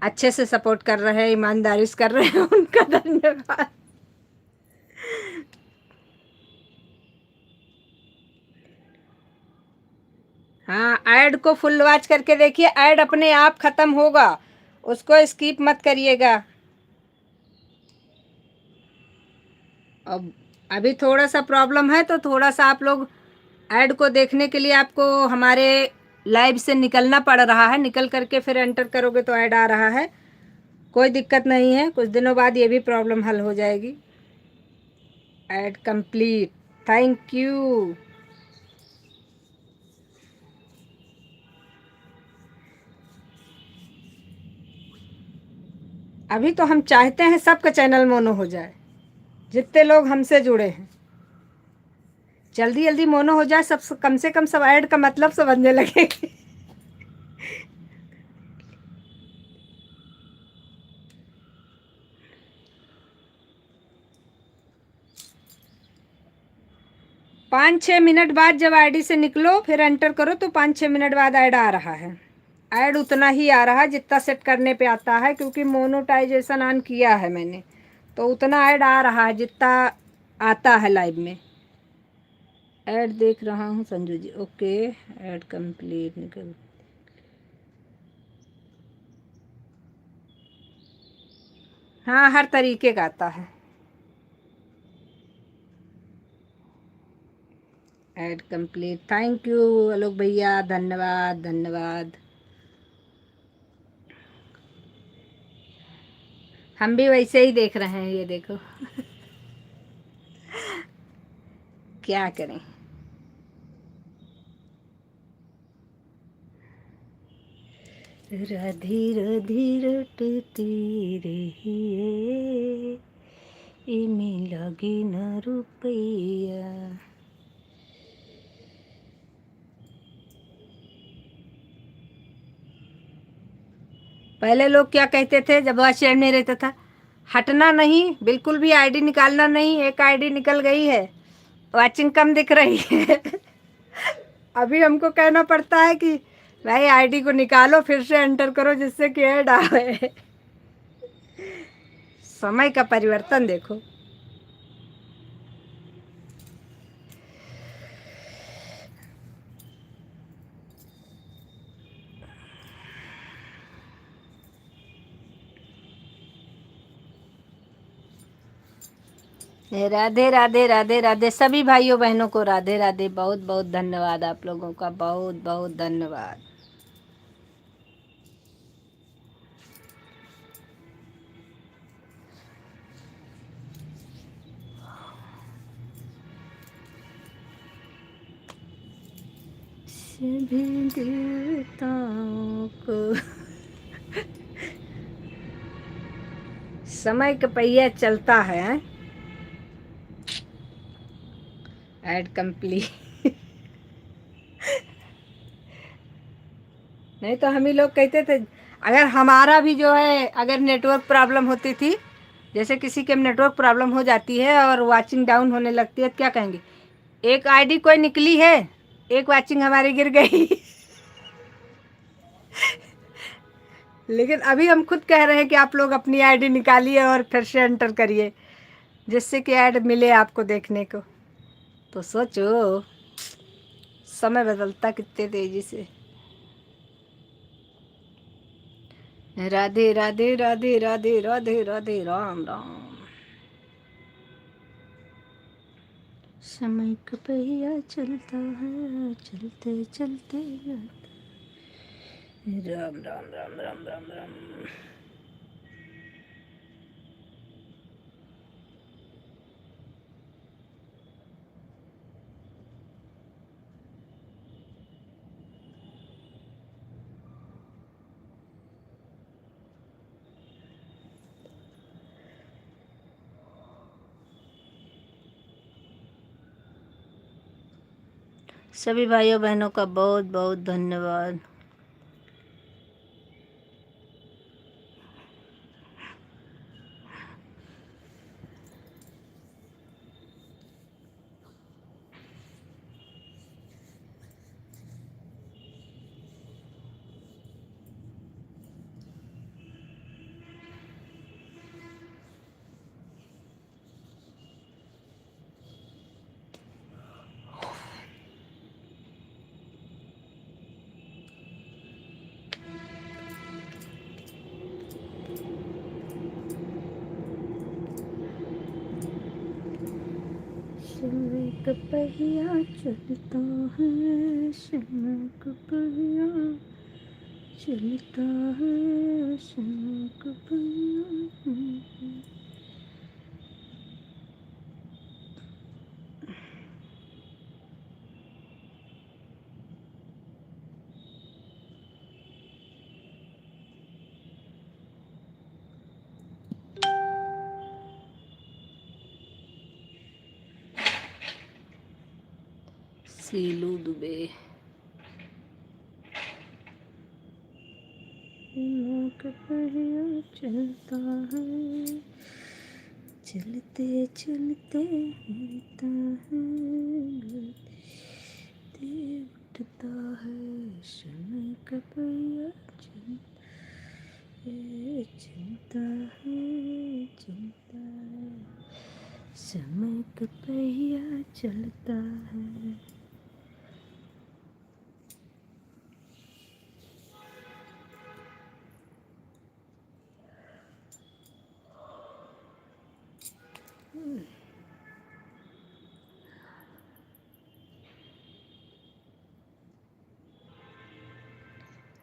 अच्छे से सपोर्ट कर रहे हैं, ईमानदारी से कर रहे हैं, उनका धन्यवाद। हाँ, ऐड को फुल वॉच करके देखिए, ऐड अपने आप ख़त्म होगा, उसको स्किप मत करिएगा। अब अभी थोड़ा सा प्रॉब्लम है, तो थोड़ा सा आप लोग ऐड को देखने के लिए आपको हमारे लाइव से निकलना पड़ रहा है। निकल करके फिर एंटर करोगे तो ऐड आ रहा है। कोई दिक्कत नहीं है, कुछ दिनों बाद ये भी प्रॉब्लम हल हो जाएगी। Add complete, thank you. अभी तो हम चाहते हैं सबका चैनल मोनो हो जाए, जितने लोग हमसे जुड़े हैं। जल्दी जल्दी मोनो हो जाए सब, कम से कम सब ऐड का मतलब समझने लगेंगे। 5-6 मिनट बाद जब आईडी से निकलो फिर एंटर करो, तो 5-6 मिनट बाद ऐड आ रहा है। ऐड उतना ही आ रहा है जितना सेट करने पे आता है, क्योंकि मोनोटाइजेशन ऑन किया है मैंने, तो उतना ऐड आ रहा है जितना आता है लाइव में। ऐड देख रहा हूँ संजू जी, ओके। ऐड कंप्लीट निकल। हाँ, हर तरीके का आता है। ऐड कंप्लीट, थैंक यू आलोक भैया, धन्यवाद धन्यवाद। हम भी वैसे ही देख रहे हैं, ये देखो। क्या करें। राधे राधे रटती रहिए, इमे लगे न रुपैया। पहले लोग क्या कहते थे जब वॉच टाइम नहीं रहता था? हटना नहीं, बिल्कुल भी आईडी निकालना नहीं। एक आईडी निकल गई है, वॉचिंग कम दिख रही है। अभी हमको कहना पड़ता है कि भाई आईडी को निकालो, फिर से एंटर करो, जिससे कि ऐड आए। समय का परिवर्तन देखो। राधे राधे राधे राधे सभी भाइयों बहनों को राधे राधे। बहुत बहुत धन्यवाद आप लोगों का, बहुत बहुत धन्यवाद। सभी देवताओं को समय का पहिया चलता है। Add complete. नहीं तो हम ही लोग कहते थे, अगर हमारा भी जो है, अगर नेटवर्क प्रॉब्लम होती थी, जैसे किसी के नेटवर्क प्रॉब्लम हो जाती है और वाचिंग डाउन होने लगती है, तो क्या कहेंगे? एक आईडी कोई निकली है, एक वाचिंग हमारी गिर गई। लेकिन अभी हम खुद कह रहे हैं कि आप लोग अपनी आईडी निकालिए और फिर से एंटर करिए, जिससे कि ऐड मिले आपको देखने को। तो सोचो, समय बदलता कितने तेजी से। राधे राधे राधे राधे राधे राधे राम राम। समय का पहिया चलता है, चलते चलते जाता। राम राम राम राम राम राम। सभी भाइयों बहनों का बहुत बहुत धन्यवाद। समय का पहिया चलता है, समय का पहिया चलता है, समय का पहिया। सीलू दुबे। समय का पहिया चलता है, चलते चलते उठता है, गिरते उठता है। समय का पहिया चलता है, चलता है। समय का पहिया चलता है।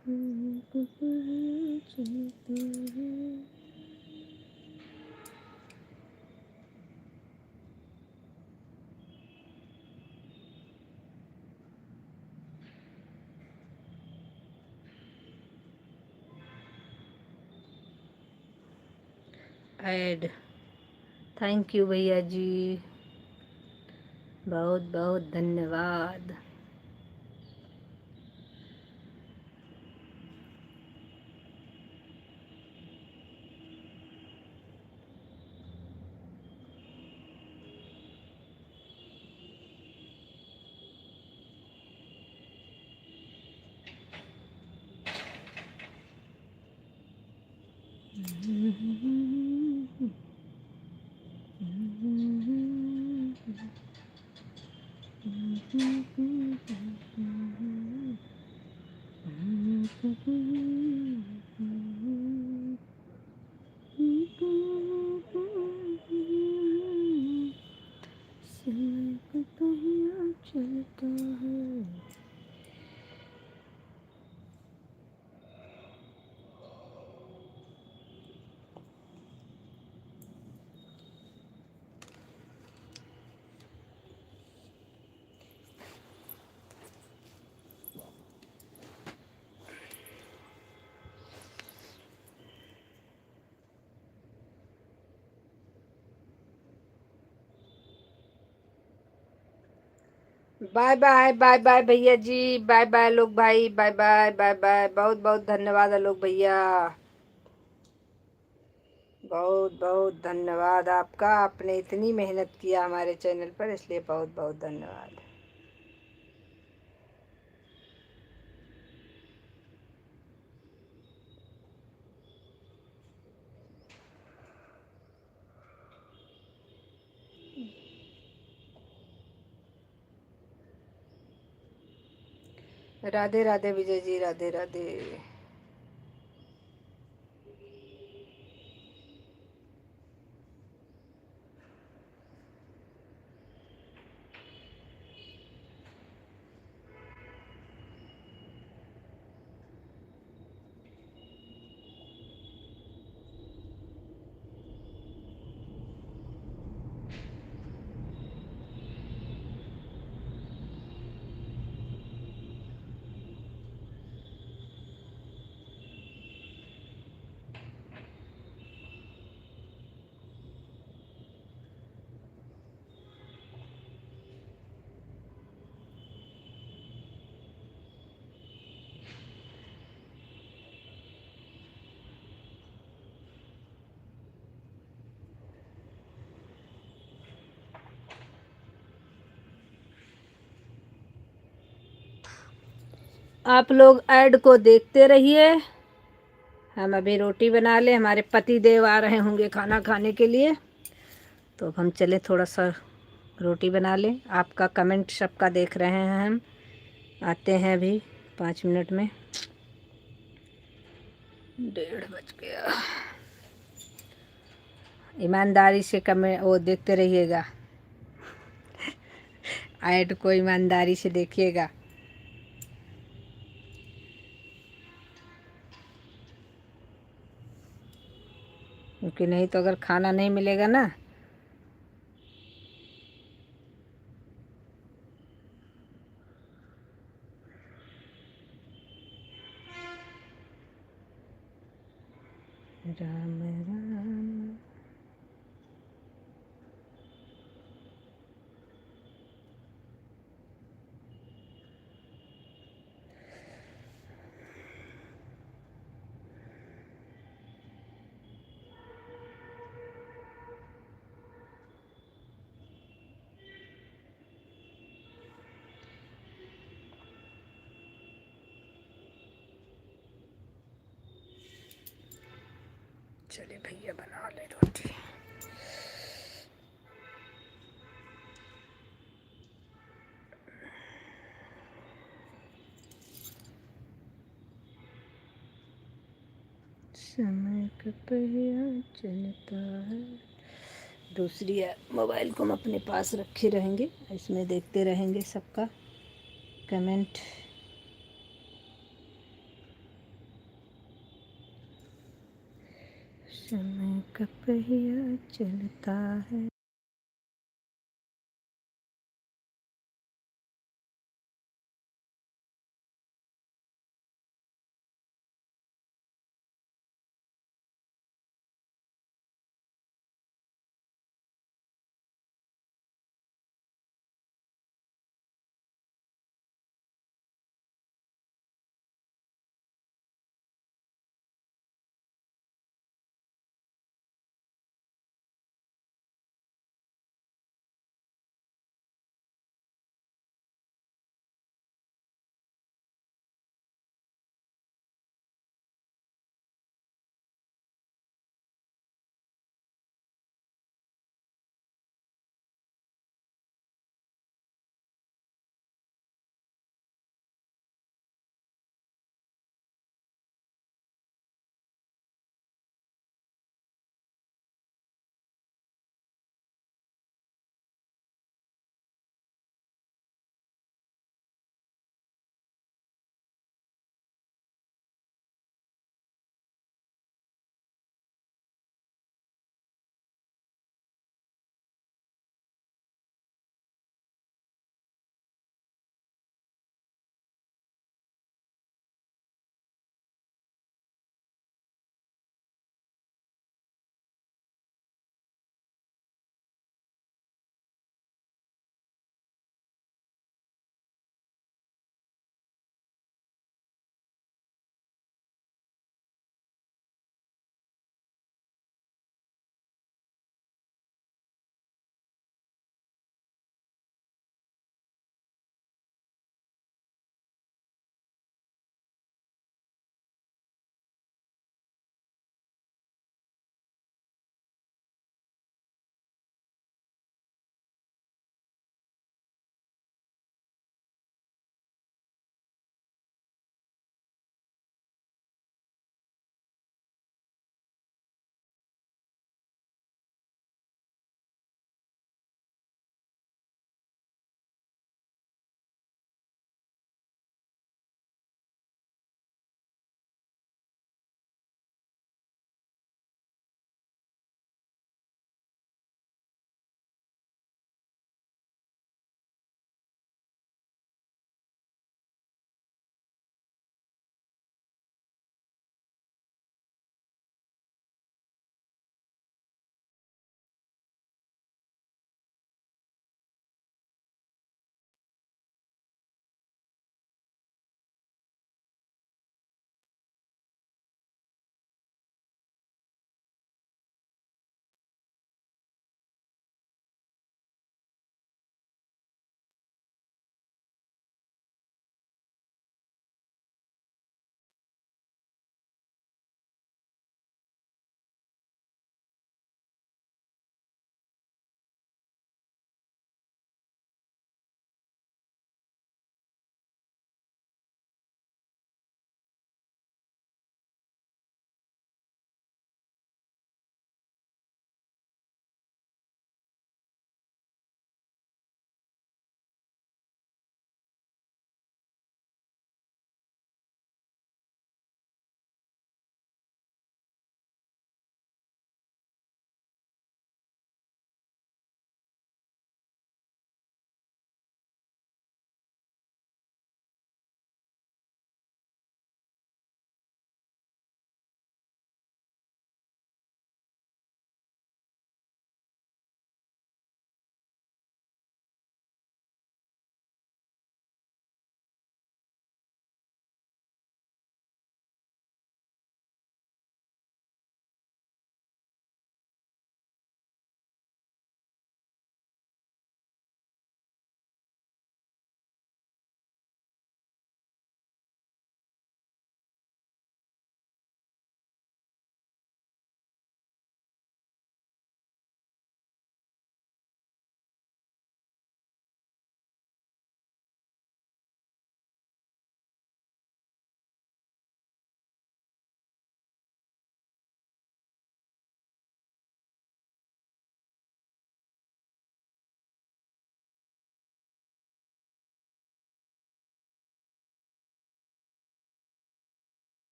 समय का पहिया चलता है। ऐड। थैंक यू भैया जी, बहुत बहुत धन्यवाद। समय का पहिया चलता है। बाय बाय बाय बाय भैया जी, बाय बाय लोग भाई, बाय बाय बाय बाय। बहुत बहुत धन्यवाद आलोक भैया, बहुत बहुत धन्यवाद आपका। आपने इतनी मेहनत किया हमारे चैनल पर, इसलिए बहुत बहुत धन्यवाद। राधे राधे विजय जी, राधे राधे। आप लोग ऐड को देखते रहिए। हम अभी रोटी बना लें, हमारे पति देव आ रहे होंगे खाना खाने के लिए, तो अब हम चले थोड़ा सा रोटी बना लें। आपका कमेंट सबका देख रहे हैं हम। आते हैं अभी 5 मिनट में। 1:30 बज गया। ईमानदारी से कमेंट वो देखते रहिएगा, ऐड को ईमानदारी से देखिएगा। क्योंकि नहीं तो अगर खाना नहीं मिलेगा ना, राम राम। चलिए भैया बना ले रोटी। समय का पहिया चलता है। दूसरी मोबाइल को हम अपने पास रखे रहेंगे, इसमें देखते रहेंगे सबका कमेंट। समय का पहिया चलता है।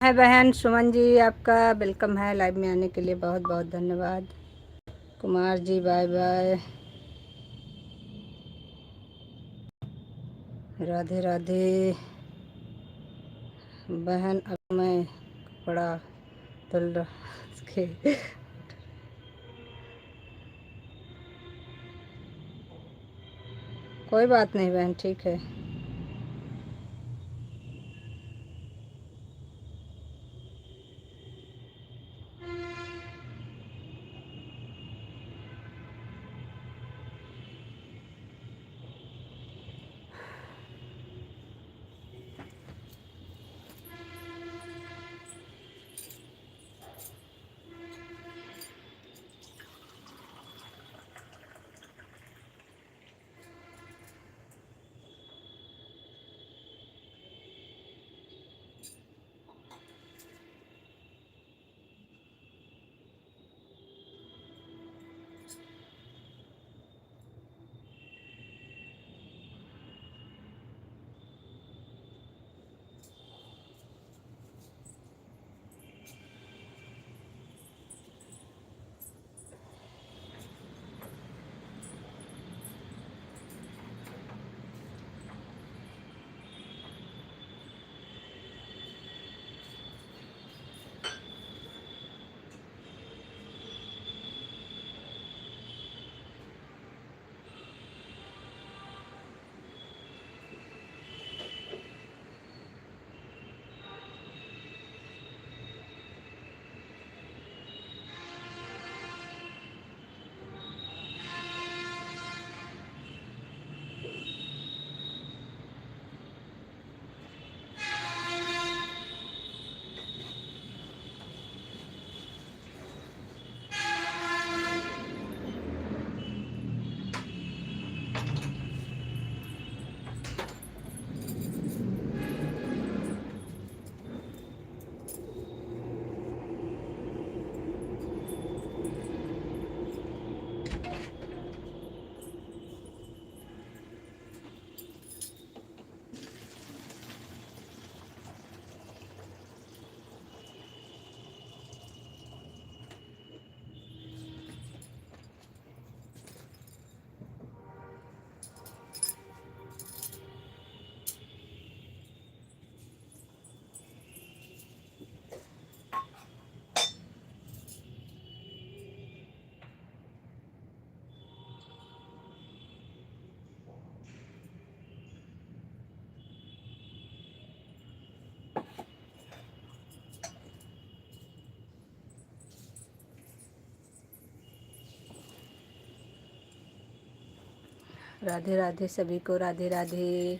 है बहन सुमन जी, आपका वेलकम है लाइव में आने के लिए, बहुत बहुत धन्यवाद। Kumar ji bye bye, Radhe Radhe. बहन अब मैं कपड़ा धुल रहा के कोई बात नहीं बहन, ठीक है। राधे राधे सभी को, राधे राधे।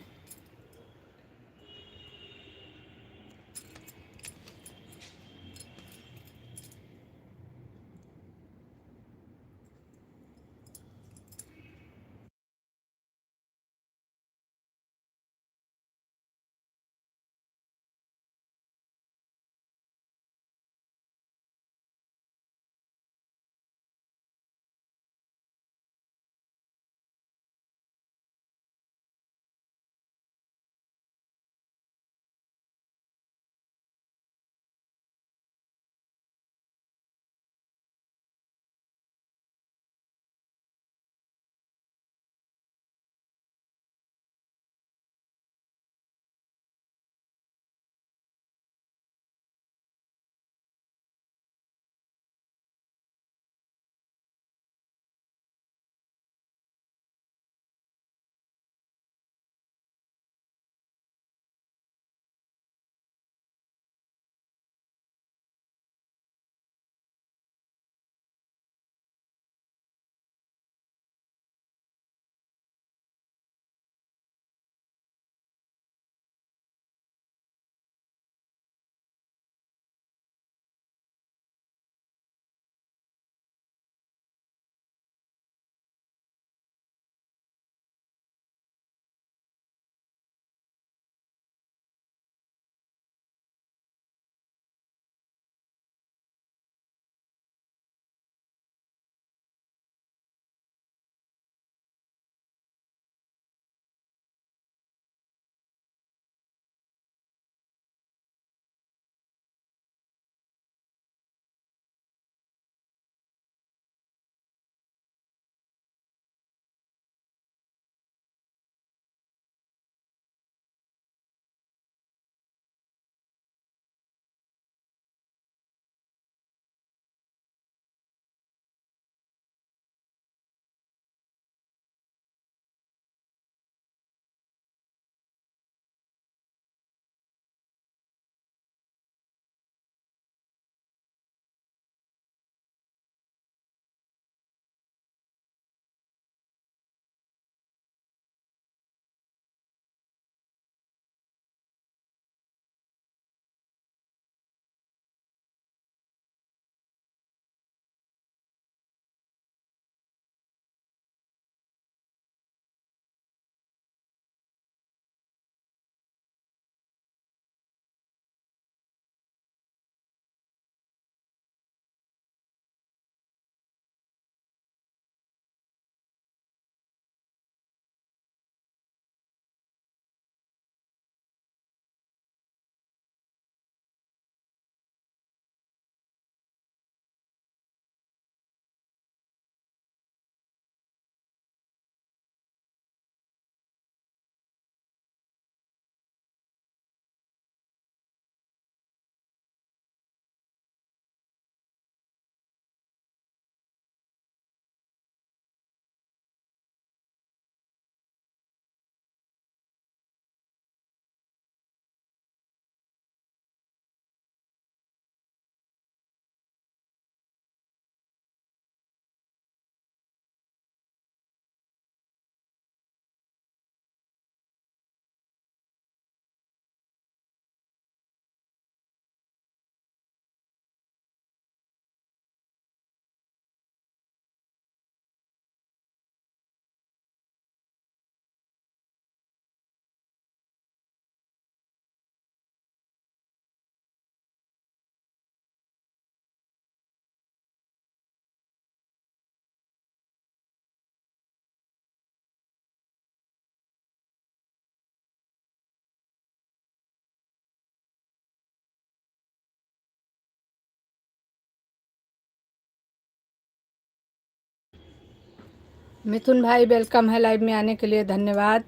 मिथुन भाई वेलकम है लाइव में आने के लिए, धन्यवाद।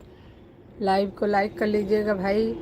लाइव को लाइक कर लीजिएगा भाई।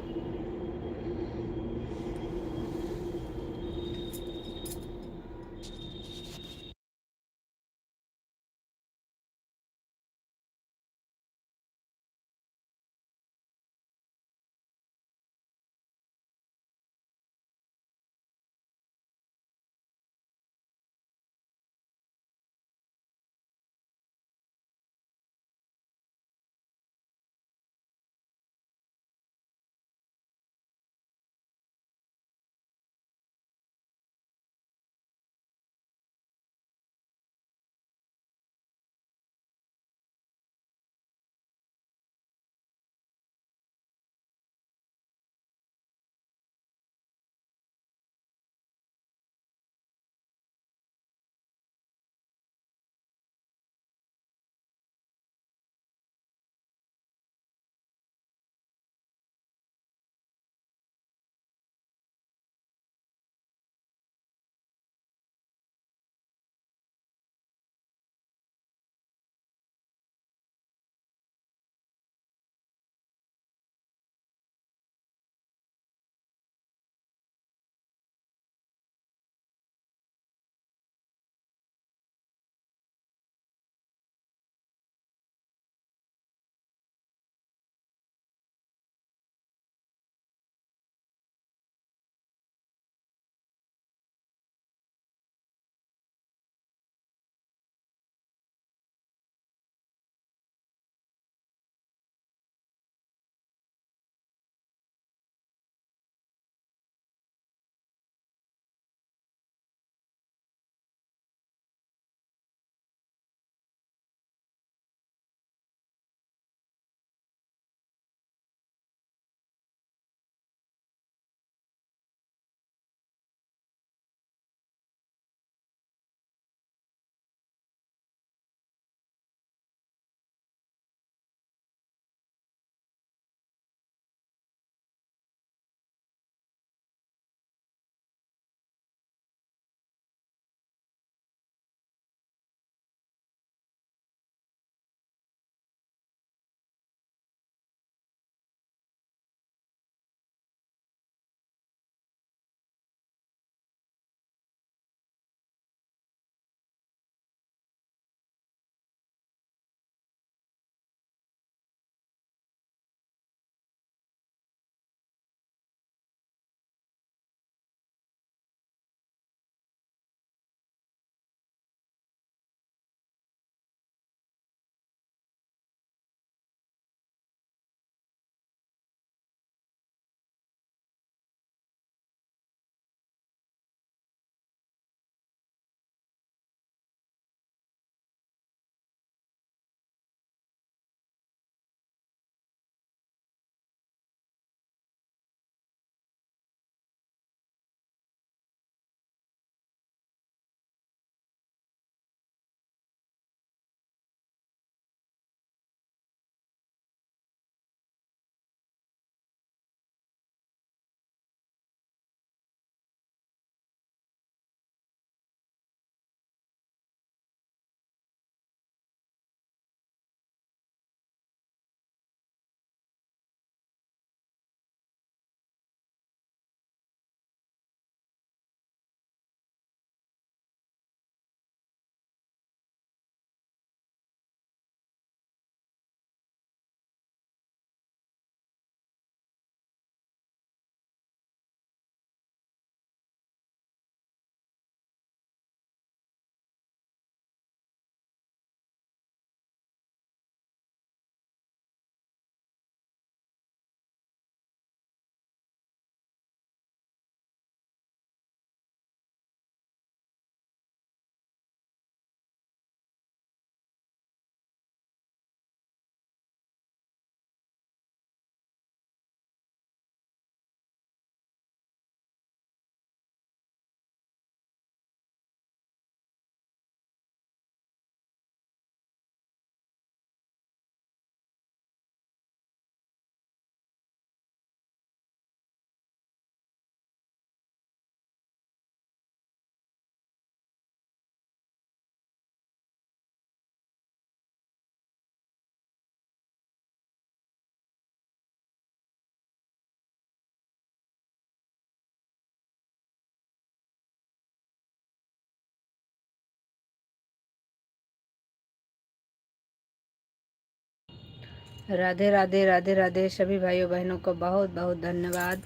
राधे राधे राधे राधे सभी भाइयों बहनों को बहुत बहुत धन्यवाद।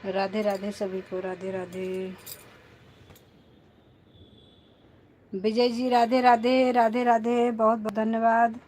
राधे राधे सभी को, राधे राधे। विजय जी राधे राधे राधे राधे, बहुत बहुत धन्यवाद।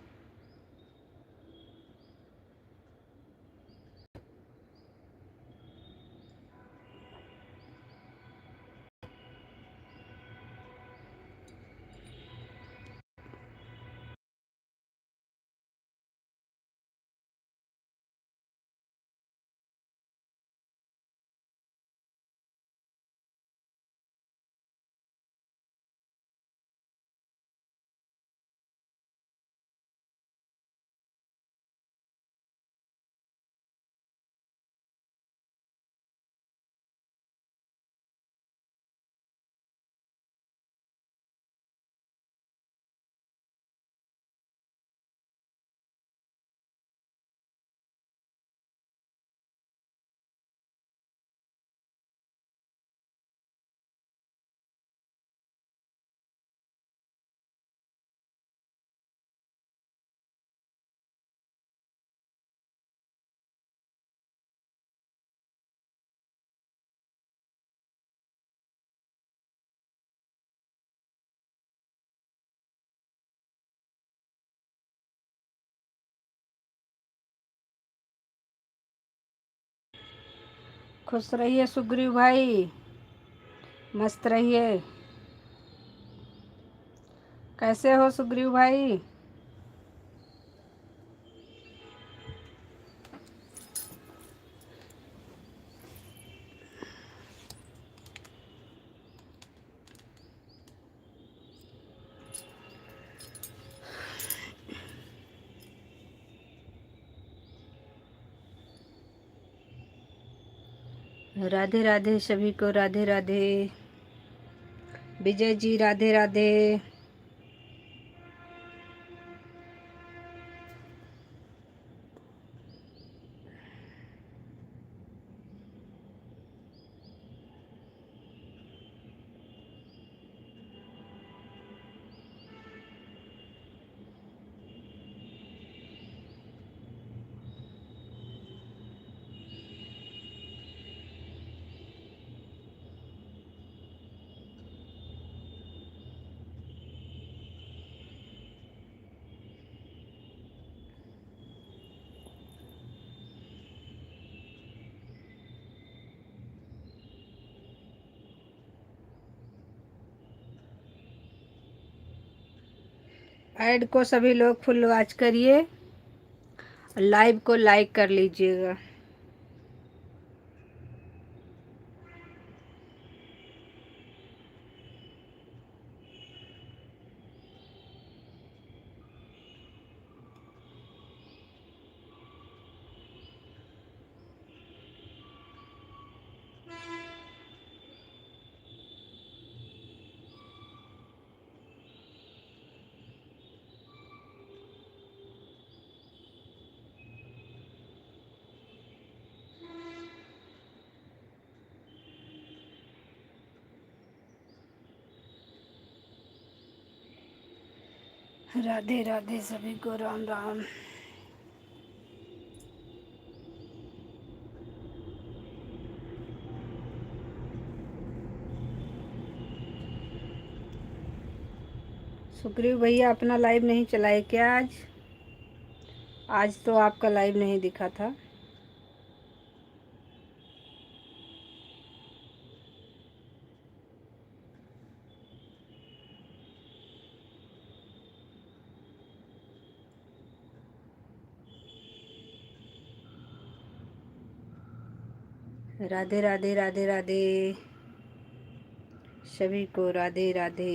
खुश रहिए सुग्रीव भाई, मस्त रहिए। कैसे हो सुग्रीव भाई? राधे राधे सभी को, राधे राधे। विजय जी राधे राधे। ऐड को सभी लोग फुल वॉच करिए, लाइव को लाइक कर लीजिएगा। राधे राधे सभी को, राम राम। सुग्रीव भैया अपना लाइव नहीं चलाए क्या आज? आज तो आपका लाइव नहीं दिखा था। राधे राधे राधे राधे, सभी को राधे राधे।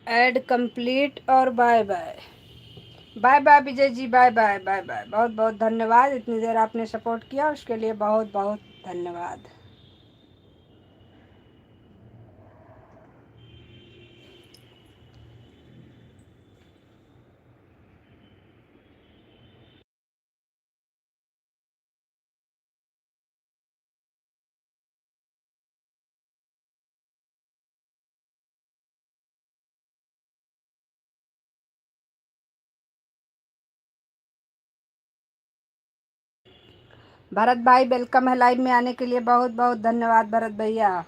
ऐड कंप्लीट और bye bye. Bye bye Vijay ji, bye bye bye bye. बहुत बहुत धन्यवाद, इतनी देर आपने सपोर्ट किया उसके लिए बहुत बहुत धन्यवाद। भरत भाई वेलकम है लाइव में आने के लिए, बहुत बहुत धन्यवाद भरत भैया।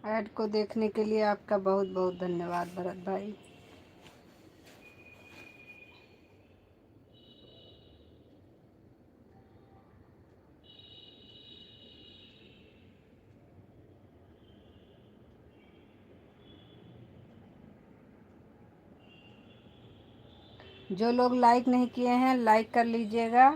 ऐड को देखने के लिए आपका बहुत बहुत धन्यवाद भरत भाई। जो लोग लाइक नहीं किए हैं लाइक कर लीजिएगा।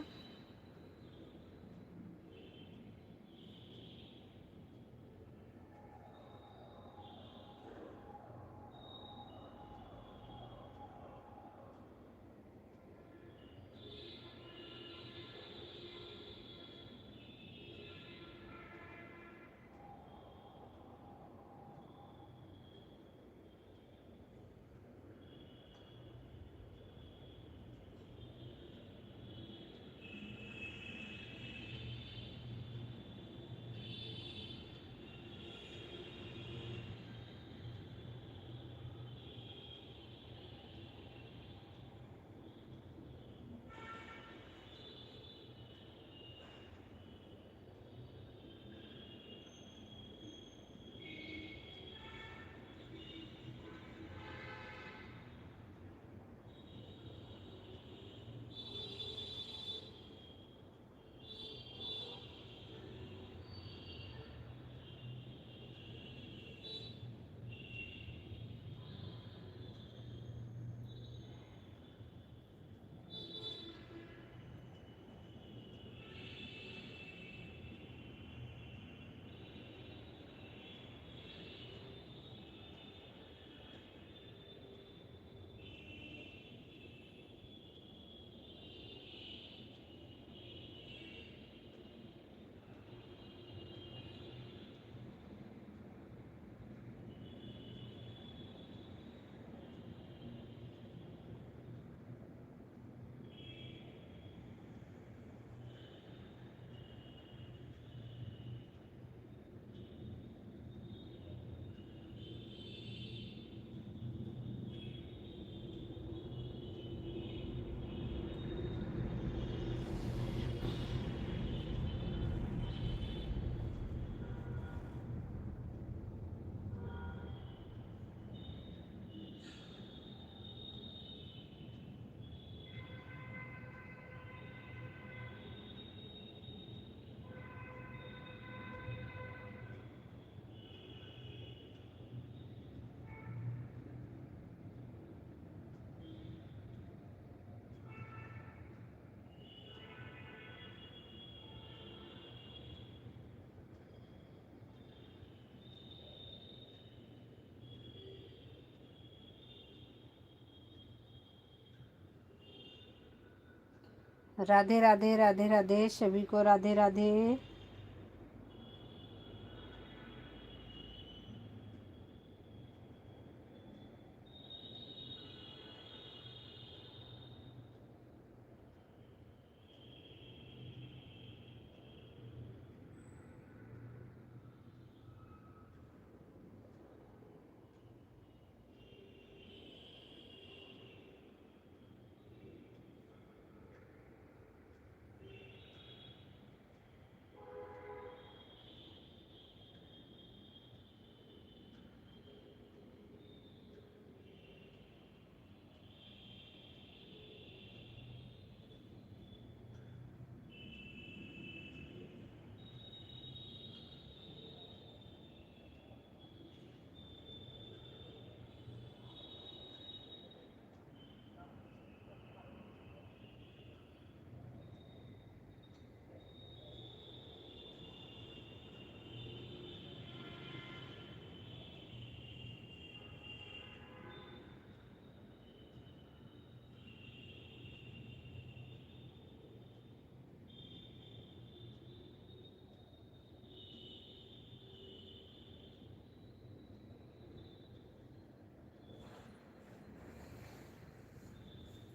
राधे राधे राधे राधे सभी को राधे राधे।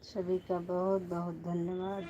सभी का बहुत बहुत धन्यवाद।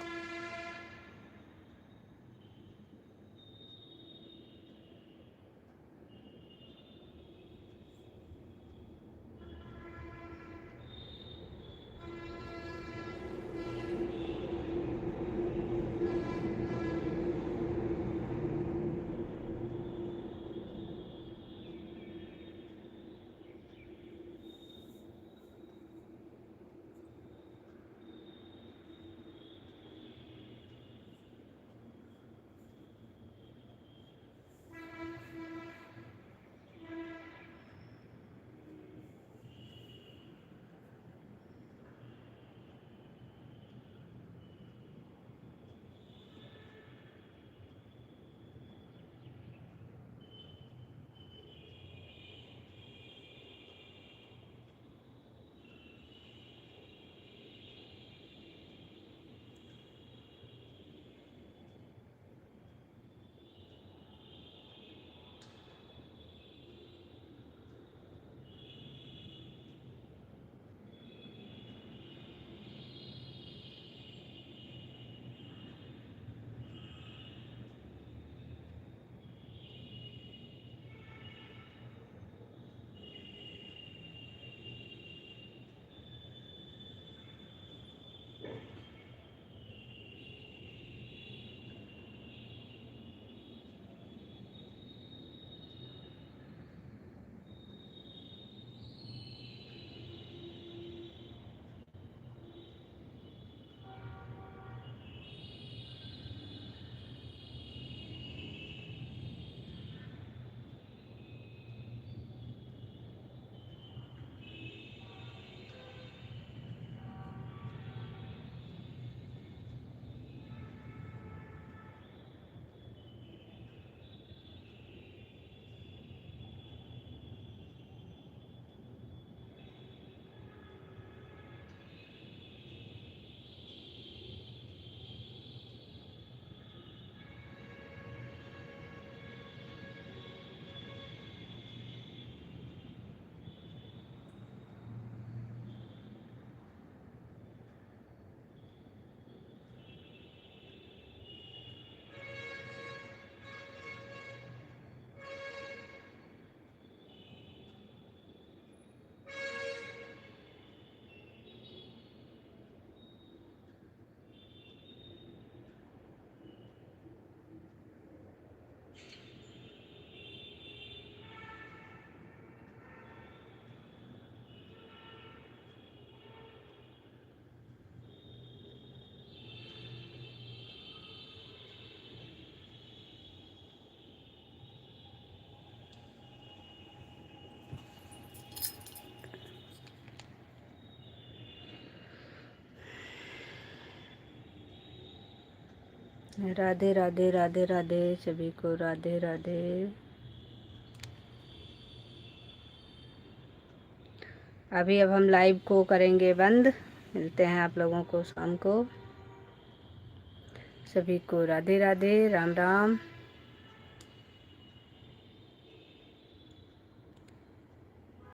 राधे राधे राधे राधे सभी को राधे राधे। अभी अब हम लाइव को करेंगे बंद। मिलते हैं आप लोगों को शाम को। सभी को राधे राधे, राम राम।